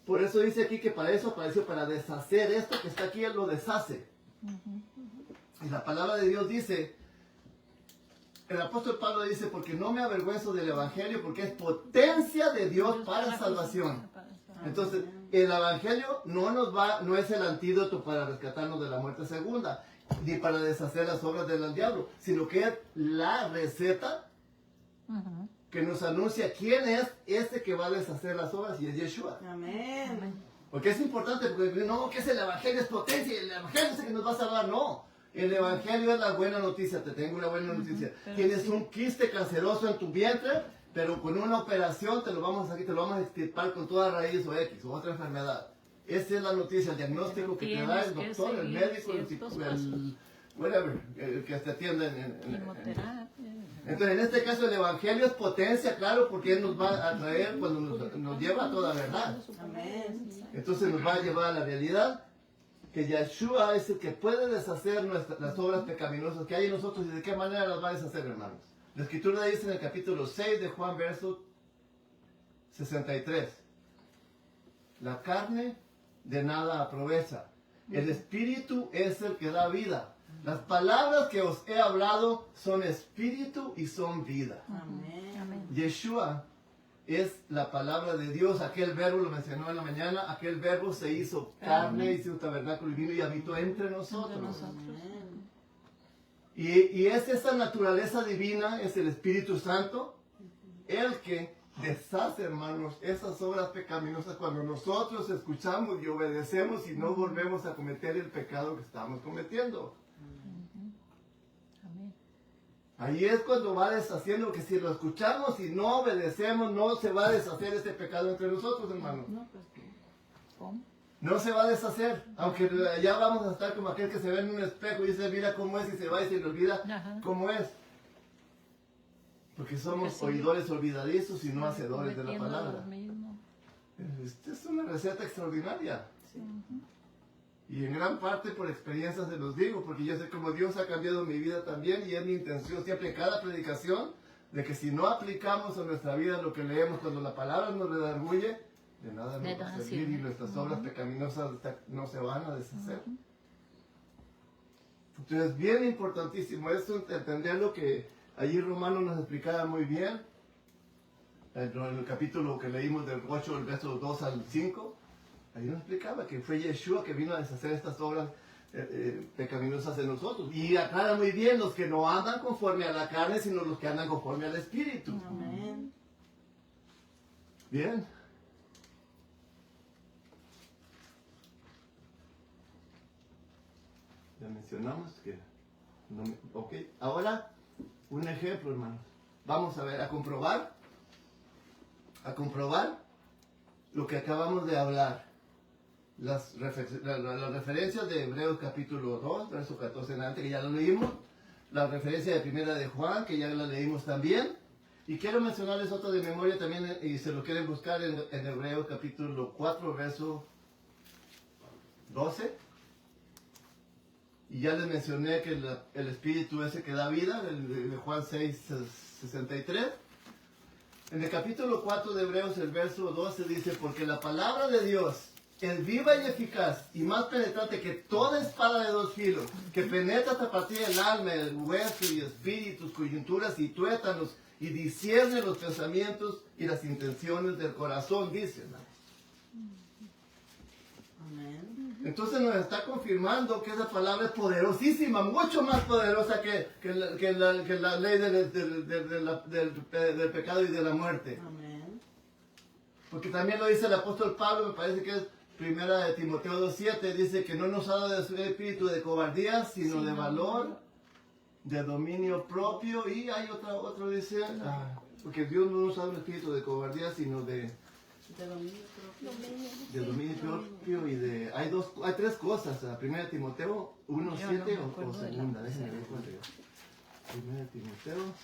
Por eso dice aquí que para eso apareció, para deshacer esto que está aquí, él lo deshace. Y la palabra de Dios dice, el apóstol Pablo dice, porque no me avergüenzo del evangelio, porque es potencia de Dios para salvación. Entonces, el evangelio no es el antídoto para rescatarnos de la muerte segunda, ni para deshacer las obras del diablo, sino que es la receta que nos anuncia quién es este que va a deshacer las obras, y es Yeshua. Amén. Porque es importante, porque no, que es el evangelio, es potencia, el evangelio es el que nos va a salvar, no. El evangelio es la buena noticia, te tengo una buena noticia. Tienes un quiste canceroso en tu vientre, pero con una operación te lo vamos a extirpar con toda raíz o X, o otra enfermedad. Esa es la noticia, el diagnóstico que te da el doctor, el médico, whatever, el que te atienda Entonces, en este caso, el evangelio es potencia, claro, porque él nos va a traer cuando nos lleva a toda verdad. Amén. Entonces nos va a llevar a la realidad que Yeshua es el que puede deshacer las obras pecaminosas que hay en nosotros. ¿Y de qué manera las va a deshacer, hermanos? La Escritura dice en el capítulo 6 de Juan, verso 63. La carne de nada aprovecha. El Espíritu es el que da vida. Las palabras que os he hablado son espíritu y son vida. Amén. Yeshua es la palabra de Dios. Aquel verbo lo mencionó en la mañana. Aquel verbo se hizo carne, hizo un tabernáculo y vino y habitó entre nosotros. Amén. Y es esa naturaleza divina, es el Espíritu Santo, el que deshace, hermanos, esas obras pecaminosas cuando nosotros escuchamos y obedecemos y no volvemos a cometer el pecado que estamos cometiendo. Ahí es cuando va deshaciendo, que si lo escuchamos y no obedecemos, no se va a deshacer este pecado entre nosotros, hermano. No se va a deshacer, aunque ya vamos a estar como aquel que se ve en un espejo y dice, mira cómo es, y se va y se le olvida cómo es. Porque somos oidores olvidadizos y no hacedores de la palabra. Esta es una receta extraordinaria. Y en gran parte por experiencias se los digo, porque yo sé cómo Dios ha cambiado mi vida también, y es mi intención siempre en cada predicación, de que si no aplicamos a nuestra vida lo que leemos cuando la palabra nos redarguye, de nada nos va a servir y nuestras obras pecaminosas no se van a deshacer. Entonces, bien importantísimo esto, entender lo que allí Romano nos explicaba muy bien, en el capítulo que leímos del 8, del verso 2 al 5, ahí nos explicaba que fue Yeshua que vino a deshacer estas obras pecaminosas de nosotros. Y aclara muy bien los que no andan conforme a la carne, sino los que andan conforme al Espíritu. Amén. Bien. Ya mencionamos que... ok, ahora un ejemplo, hermanos. Vamos a ver, a comprobar lo que acabamos de hablar. Las referencias de Hebreos capítulo 2, verso 14 en adelante, que ya lo leímos. La referencia de primera de Juan, que ya la leímos también. Y quiero mencionarles otra de memoria también, y se lo quieren buscar en Hebreos capítulo 4, verso 12. Y ya les mencioné que el Espíritu ese que da vida, el de Juan 6, 63. En el capítulo 4 de Hebreos, el verso 12 dice, porque la palabra de Dios es viva y eficaz y más penetrante que toda espada de dos filos, que penetra hasta partir del alma, el hueso y espíritus, coyunturas y tuétanos, y discierne los pensamientos y las intenciones del corazón, dice, hermano. Amén. Entonces nos está confirmando que esa palabra es poderosísima, mucho más poderosa que la ley del pecado y de la muerte. Amén. Porque también lo dice el apóstol Pablo, me parece que es primera de Timoteo 2:7, dice que no nos ha dado espíritu de cobardía, sino de valor, de dominio propio. Y hay otro dice, porque Dios no nos ha dado un espíritu de cobardía, sino de dominio propio y de... Hay tres cosas, primera de Timoteo 1:7 o segunda, déjenme ver cuál es. Primera de Timoteo,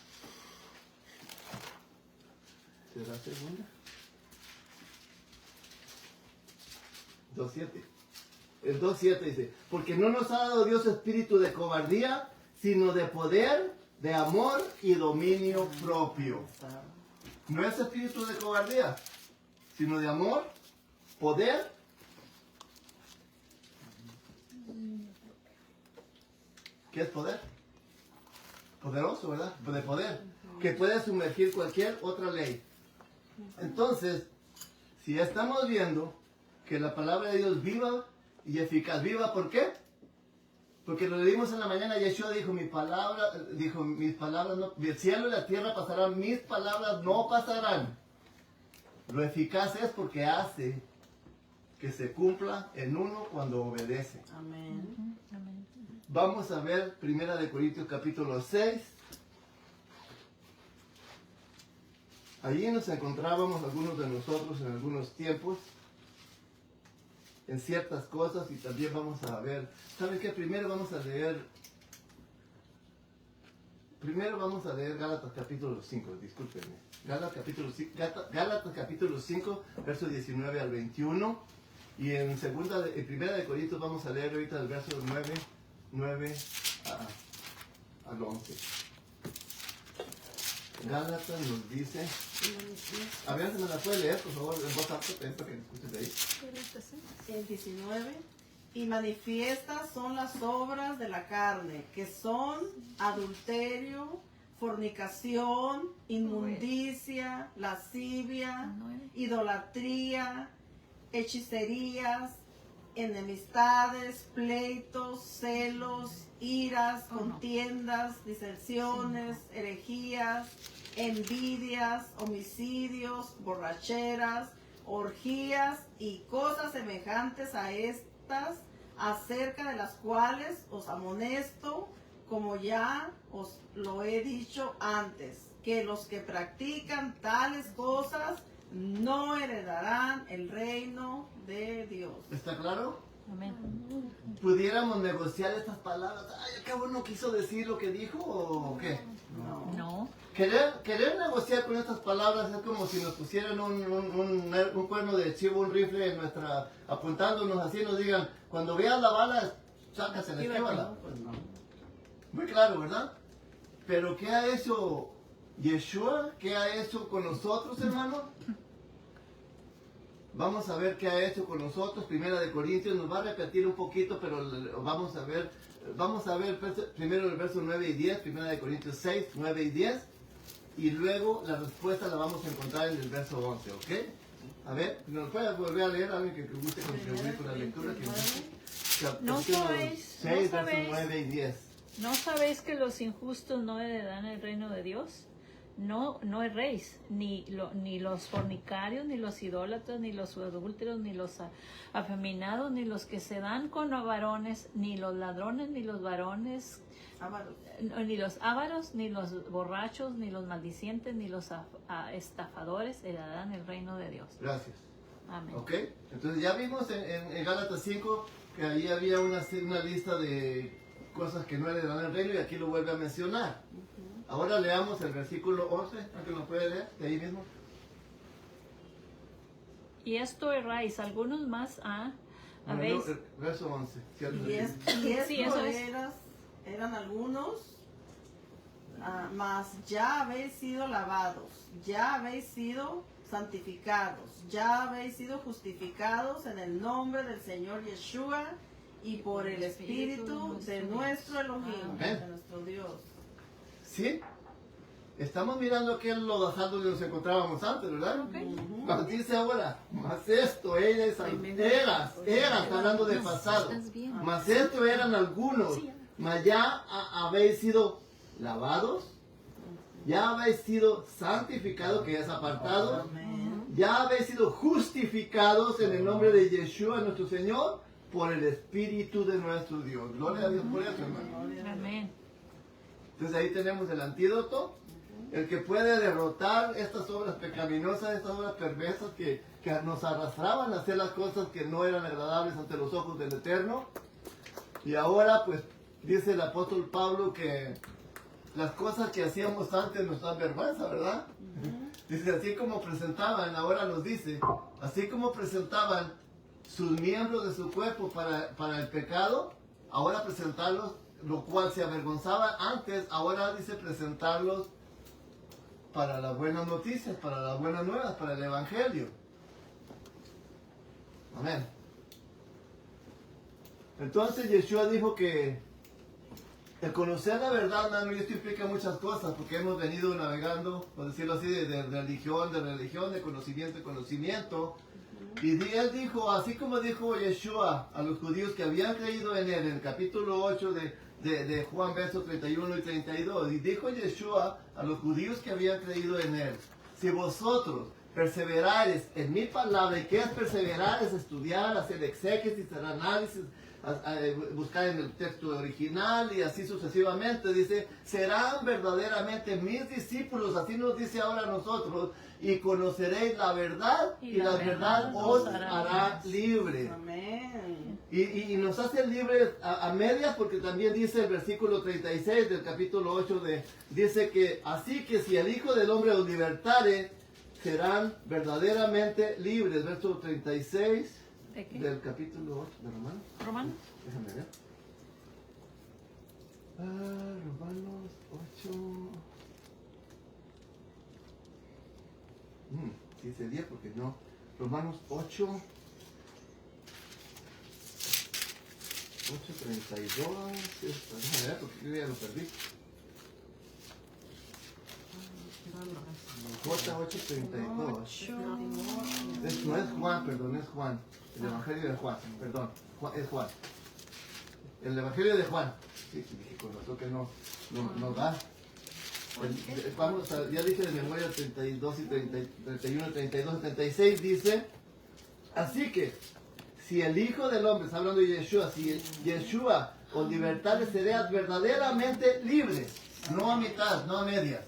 ¿será segunda? 2:7. El 2:7 dice, porque no nos ha dado Dios espíritu de cobardía, sino de poder, de amor y dominio propio. No es espíritu de cobardía, sino de amor, poder. ¿Qué es poder? Poderoso, ¿verdad? De poder. Que puede sumergir cualquier otra ley. Entonces, si estamos viendo que la palabra de Dios viva y eficaz. ¿Viva por qué? Porque lo leímos en la mañana. Yeshua dijo, mis palabras no, el cielo y la tierra pasarán, mis palabras no pasarán. Lo eficaz es porque hace que se cumpla en uno cuando obedece. Amén. Vamos a ver 1 Corintios capítulo 6. Allí nos encontrábamos algunos de nosotros en algunos tiempos en ciertas cosas, y también vamos a ver, ¿saben qué? Primero vamos a leer Gálatas capítulo 5, discúlpenme. Gálatas capítulo 5, versos 19 al 21. Y en primera de Corintios vamos a leer ahorita el verso 9 al 11. Gálatas nos dice, a ver, ¿se me la puede leer, por favor, en voz alta, para que escuchen de ahí? El 19. Y manifiestas son las obras de la carne, que son adulterio, fornicación, inmundicia, lascivia, idolatría, hechicerías, enemistades, pleitos, celos, iras, contiendas, disensiones, herejías, envidias, homicidios, borracheras, orgías y cosas semejantes a estas, acerca de las cuales os amonesto, como ya os lo he dicho antes, que los que practican tales cosas no heredarán el reino de Dios. ¿Está claro? Amén. ¿Pudiéramos negociar estas palabras? Ay, ¿qué no quiso decir lo que dijo o qué? No. Querer negociar con estas palabras es como si nos pusieran un cuerno de chivo, un rifle en nuestra, apuntándonos así, nos digan, cuando veas la bala, sácasela, esquívala. Pues no. Muy claro, ¿verdad? Pero ¿qué ha hecho Yeshua? ¿Qué ha hecho con nosotros, hermano? Vamos a ver qué ha hecho con nosotros. Primera de Corintios nos va a repetir un poquito, pero vamos a ver primero el verso 9 y 10, Primera de Corintios 6, 9 y 10, y luego la respuesta la vamos a encontrar en el verso 11, ¿ok? A ver, ¿nos puede volver a leer alguien que guste contribuir con la lectura? No sabéis, 6, verso 9 y 10. ¿No sabéis que los injustos no heredan el reino de Dios? No erréis, ni los fornicarios, ni los idólatras, ni los adúlteros, ni los afeminados, ni los que se dan con varones, ni los ladrones, ni los varones, ni los ávaros, ni los borrachos, ni los maldicientes, ni los estafadores heredarán el reino de Dios. Gracias. Amén. ¿Ok? Entonces ya vimos en Gálatas 5 que ahí había una lista de cosas que no heredarán el reino, y aquí lo vuelve a mencionar. Ahora leamos el versículo 11, ¿a que lo puede leer? De ahí mismo. Y esto erráis, algunos más habéis... Verso 11. ¿Cierto? Y Sí, eso es. eran algunos, mas ya habéis sido lavados, ya habéis sido santificados, ya habéis sido justificados en el nombre del Señor Yeshua y por el Espíritu de nuestro Elohim, Amén. de nuestro Dios. ¿Sí? estamos mirando aquel lodazal donde nos encontrábamos antes, ¿verdad? Cuando dice ahora, mas esto eras, está hablando de pasado. Mas esto eran algunos, mas ya habéis sido lavados, ya habéis sido santificados, que es apartado, Amén. ya habéis sido justificados en el nombre de Yeshua nuestro Señor por el Espíritu de nuestro Dios. Gloria a Dios por eso, hermano. Amén. Entonces ahí tenemos el antídoto, el que puede derrotar estas obras pecaminosas, estas obras perversas que nos arrastraban a hacer las cosas que no eran agradables ante los ojos del Eterno. Y ahora pues dice el apóstol Pablo que las cosas que hacíamos antes nos dan vergüenza, ¿verdad? Dice, así como presentaban, ahora nos dice, así como presentaban sus miembros de su cuerpo para el pecado, ahora presentarlos, lo cual se avergonzaba antes, ahora dice presentarlos para las buenas noticias, para las buenas nuevas, para el Evangelio. Amén. Entonces Yeshua dijo que el conocer la verdad, hermano, y esto implica muchas cosas, porque hemos venido navegando, por decirlo así, de religión, de conocimiento. Y él dijo, así como dijo Yeshua a los judíos que habían creído en él, en el capítulo 8 de Juan, versos 31 y 32, y dijo Yeshua a los judíos que habían creído en él, si vosotros perseverares en mi palabra, y que es perseverar, es estudiar, hacer exégesis, hacer análisis, buscar en el texto original y así sucesivamente, dice, serán verdaderamente mis discípulos, así nos dice ahora a nosotros, y conoceréis la verdad y la verdad os hará libres. Amén. Y nos hace libres a medias, porque también dice el versículo 36 del capítulo 8, dice que así que si el Hijo del Hombre os libertare, serán verdaderamente libres. Verso 36 ¿De qué? del capítulo 8 de Romanos. ¿Romanos? Déjame ver. Romanos 8. Sí sería porque no. Romanos 8. 8:32. Déjame ver porque yo ya lo perdí. J8:32. No es Juan, perdón, es Juan. El Evangelio de Juan, perdón. Es Juan. El Evangelio de Juan. Sí, dije con razón que no da. Vamos a, ya dije de memoria 32 y 31, 32 y 36 dice, así que si el Hijo del Hombre, está hablando de Yeshua, si Yeshua os libertare, seréis verdaderamente libres, no a mitad, no a medias.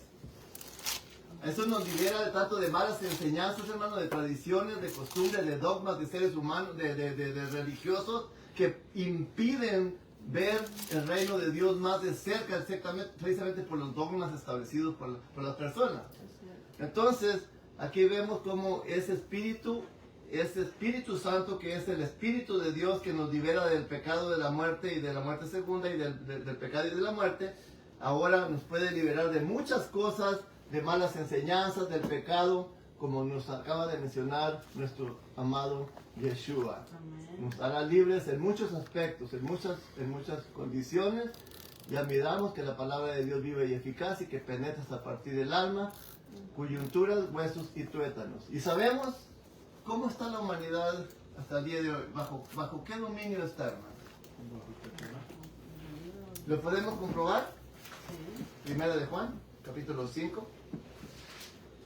Eso nos libera de tanto de malas enseñanzas, hermano, de tradiciones, de costumbres, de dogmas, de seres humanos, de religiosos que impiden ver el reino de Dios más de cerca, exactamente, precisamente por los dogmas establecidos por las personas. Entonces, aquí vemos cómo ese Espíritu Santo, que es el Espíritu de Dios que nos libera del pecado de la muerte y de la muerte segunda y del pecado y de la muerte, ahora nos puede liberar de muchas cosas, de malas enseñanzas, del pecado, como nos acaba de mencionar nuestro amado Yeshua. Nos hará libres en muchos aspectos, en muchas condiciones. Ya miramos que la palabra de Dios vive y eficaz y que penetra hasta partir del alma, coyunturas, huesos y tuétanos. Y sabemos cómo está la humanidad hasta el día de hoy, bajo qué dominio está, hermano. ¿Lo podemos comprobar? Primera de Juan, capítulo 5.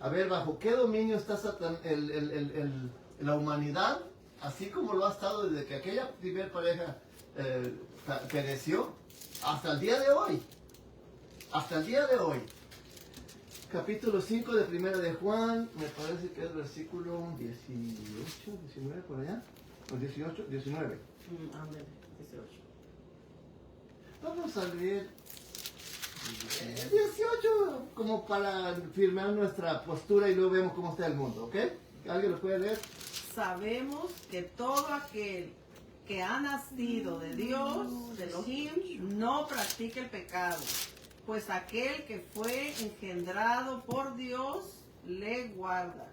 A ver, ¿bajo qué dominio está la humanidad? Así como lo ha estado desde que aquella primer pareja pereció, hasta el día de hoy. Hasta el día de hoy. Capítulo 5 de Primera de Juan, me parece que es versículo 18, 19 por allá. O 18, 19. 18. Vamos a leer 18 como para firmar nuestra postura y luego vemos cómo está el mundo, ¿ok? ¿Alguien lo puede leer? Sabemos que todo aquel que ha nacido de Dios, de Elohim, no practica el pecado, pues aquel que fue engendrado por Dios le guarda,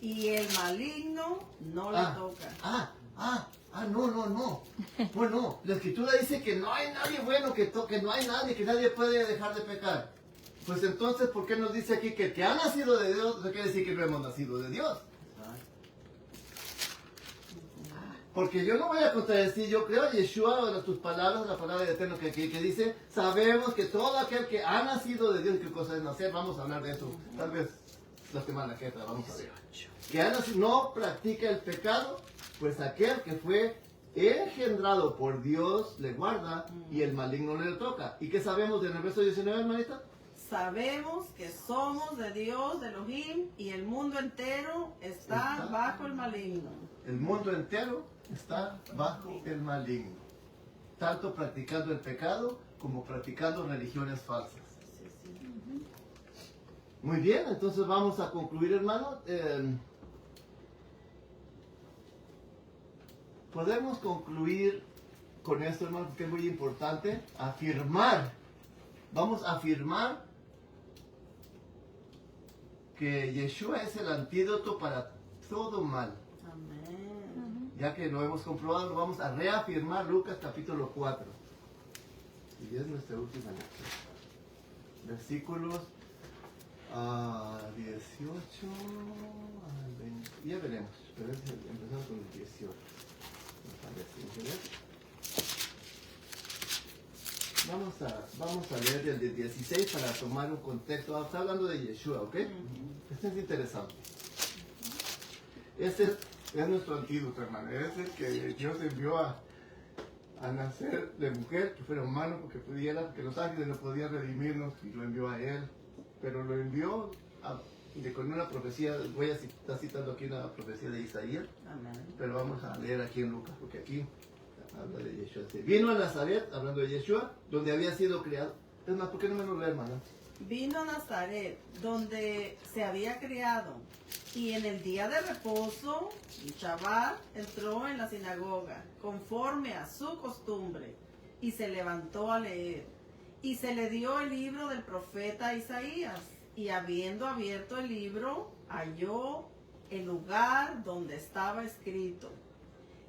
y el maligno no le toca. No. Bueno, la escritura dice que no hay nadie bueno, que no hay nadie, que nadie puede dejar de pecar. Pues entonces, ¿por qué nos dice aquí que el que ha nacido de Dios, no quiere decir que no hemos nacido de Dios? Porque yo no voy a contradecir, yo creo, Yeshua, de tus palabras, la palabra de Eterno que dice, sabemos que todo aquel que ha nacido de Dios, ¿qué cosa es nacer? Vamos a hablar de eso, tal vez la semana que entra, vamos a ver. Que ha nacido, no practica el pecado, pues aquel que fue engendrado por Dios le guarda y el maligno no le toca. ¿Y qué sabemos en el verso 19, hermanita? Sabemos que somos de Dios, de Elohim, y el mundo entero está bajo el maligno. El mundo entero está bajo el maligno. Tanto practicando el pecado como practicando religiones falsas. Muy bien, entonces vamos a concluir, hermano. Podemos concluir con esto, hermano, porque es muy importante. Afirmar. Vamos a afirmar que Yeshua es el antídoto para todo mal. Amén. Ya que lo hemos comprobado, lo vamos a reafirmar Lucas capítulo 4. Y es nuestra última lectura. Versículos 18 al 20. Ya veremos, pero empezamos con el 18. Vamos a leer el de 16 para tomar un contexto. Está hablando de Yeshua, ¿ok? Este es interesante. Este es nuestro antídoto, hermano. Es el que Dios envió a nacer de mujer, que fuera humano, porque los ángeles no podían redimirnos, y lo envió a él. Pero lo envió con una profecía. Voy a estar citando aquí una profecía de Isaías. Amén. Pero vamos a leer aquí en Lucas, porque aquí habla de Yeshua. Vino a Nazaret, hablando de Yeshua, donde había sido criado. Es más, ¿por qué no me lo lee, hermano? Vino a Nazaret, donde se había criado, y en el día de reposo, Shabbat, entró en la sinagoga, conforme a su costumbre, y se levantó a leer. Y se le dio el libro del profeta Isaías, y habiendo abierto el libro, halló el lugar donde estaba escrito: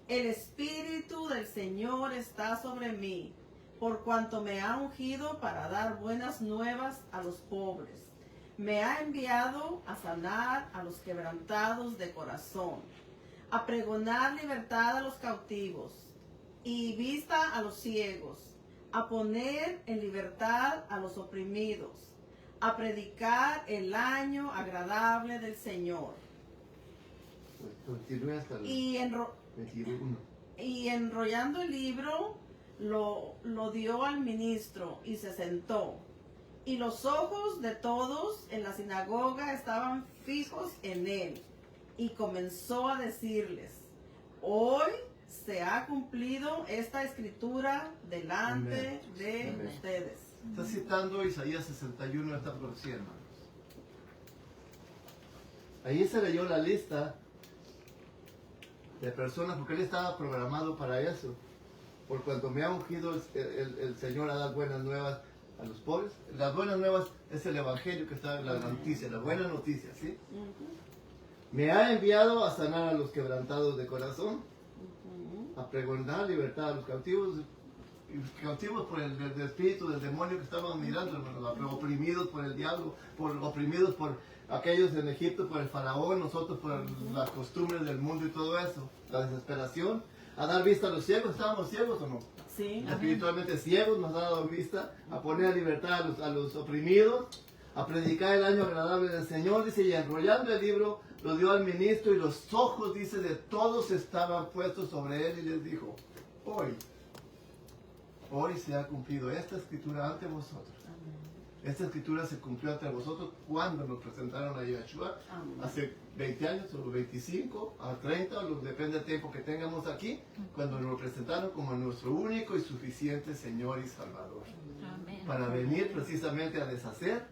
El Espíritu del Señor está sobre mí, por cuanto me ha ungido para dar buenas nuevas a los pobres. Me ha enviado a sanar a los quebrantados de corazón, a pregonar libertad a los cautivos y vista a los ciegos, a poner en libertad a los oprimidos, a predicar el año agradable del Señor. Continúe hasta el Y 21. Y enrollando el libro, lo dio al ministro y se sentó. Y los ojos de todos en la sinagoga estaban fijos en él. Y comenzó a decirles: Hoy se ha cumplido esta escritura delante de Amén. ustedes. Está citando Isaías 61, esta profecía, hermanos. Ahí se leyó la lista de personas, porque él estaba programado para eso. Por cuanto me ha ungido el Señor a dar buenas nuevas a los pobres. Las buenas nuevas es el evangelio que está en la noticia, la buena noticia, ¿sí? Me ha enviado a sanar a los quebrantados de corazón, a pregonar libertad a los cautivos por el espíritu del demonio que estaban mirando, hermano, oprimidos por el diablo, oprimidos por aquellos en Egipto, por el faraón, nosotros por las costumbres del mundo y todo eso, la desesperación, a dar vista a los ciegos. ¿Estábamos ciegos o no? Sí. Espiritualmente ciegos, nos ha dado vista, a poner a libertad a los oprimidos, a predicar el año agradable del Señor, dice, y enrollando el libro, lo dio al ministro, y los ojos, dice, de todos estaban puestos sobre él, y les dijo: Hoy se ha cumplido esta escritura ante vosotros. Esta escritura se cumplió ante vosotros cuando nos presentaron a Yeshua, hace 20 años, o 25, a 30, depende del tiempo que tengamos aquí, cuando nos presentaron como nuestro único y suficiente Señor y Salvador. Amén. Para venir precisamente a deshacer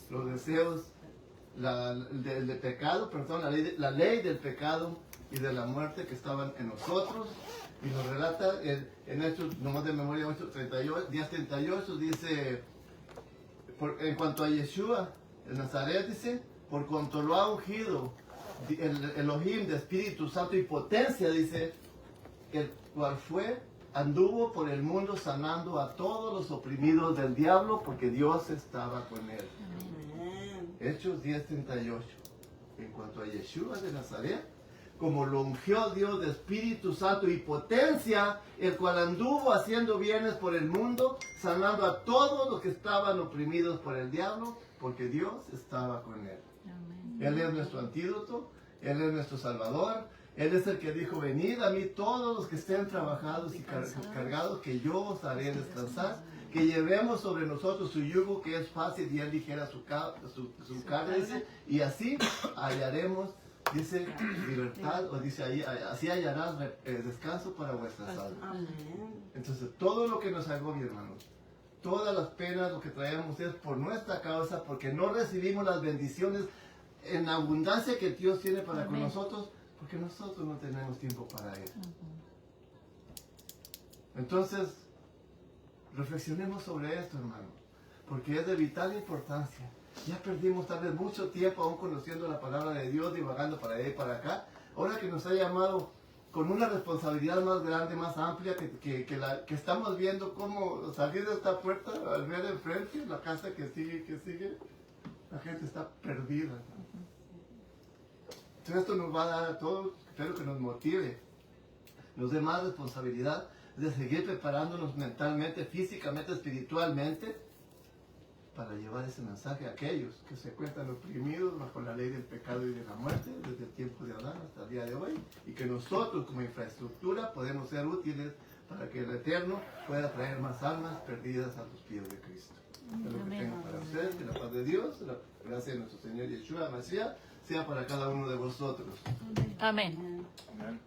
los deseos del pecado, perdón, la ley del pecado y de la muerte que estaban en nosotros. Y nos relata en estos, nomás de memoria, 10:38, dice, en cuanto a Yeshua, el Nazaret, dice, por cuanto lo ha ungido el Elohim de Espíritu Santo y potencia, dice, el cual fue anduvo por el mundo sanando a todos los oprimidos del diablo porque Dios estaba con él. Amén. Hechos 10:38. En cuanto a Yeshua de Nazaret, como lo ungió Dios de Espíritu Santo y potencia, el cual anduvo haciendo bienes por el mundo, sanando a todos los que estaban oprimidos por el diablo, porque Dios estaba con él. Amén. Él es nuestro antídoto, Él es nuestro Salvador, Él es el que dijo, venid a mí todos los que estén trabajados y cargados, que yo os haré descansar, que llevemos sobre nosotros su yugo, que es fácil y Él ligera su carga, dice, y así hallaremos, dice, libertad, o dice, así hallarás descanso para vuestras almas. Amén. Entonces, todo lo que nos agobia, hermanos, todas las penas, lo que traemos es por nuestra causa, porque no recibimos las bendiciones en abundancia que Dios tiene para con nosotros, porque nosotros no tenemos tiempo para Él. Entonces, reflexionemos sobre esto, hermano, porque es de vital importancia. Ya perdimos tal vez mucho tiempo aún conociendo la palabra de Dios, divagando para allá y para acá. Ahora que nos ha llamado con una responsabilidad más grande, más amplia, que estamos viendo cómo salir de esta puerta, al ver enfrente, la casa que sigue, la gente está perdida. Entonces esto nos va a dar a todos, espero que nos motive, nos dé más responsabilidad de seguir preparándonos mentalmente, físicamente, espiritualmente, para llevar ese mensaje a aquellos que se encuentran oprimidos bajo la ley del pecado y de la muerte desde el tiempo de Adán hasta el día de hoy, y que nosotros como infraestructura podemos ser útiles para que el Eterno pueda traer más almas perdidas a los pies de Cristo. Es lo que tengo para ustedes, que la paz de Dios, la gracia de nuestro Señor Yeshua Mashiach sea para cada uno de vosotros. Amén. Amén.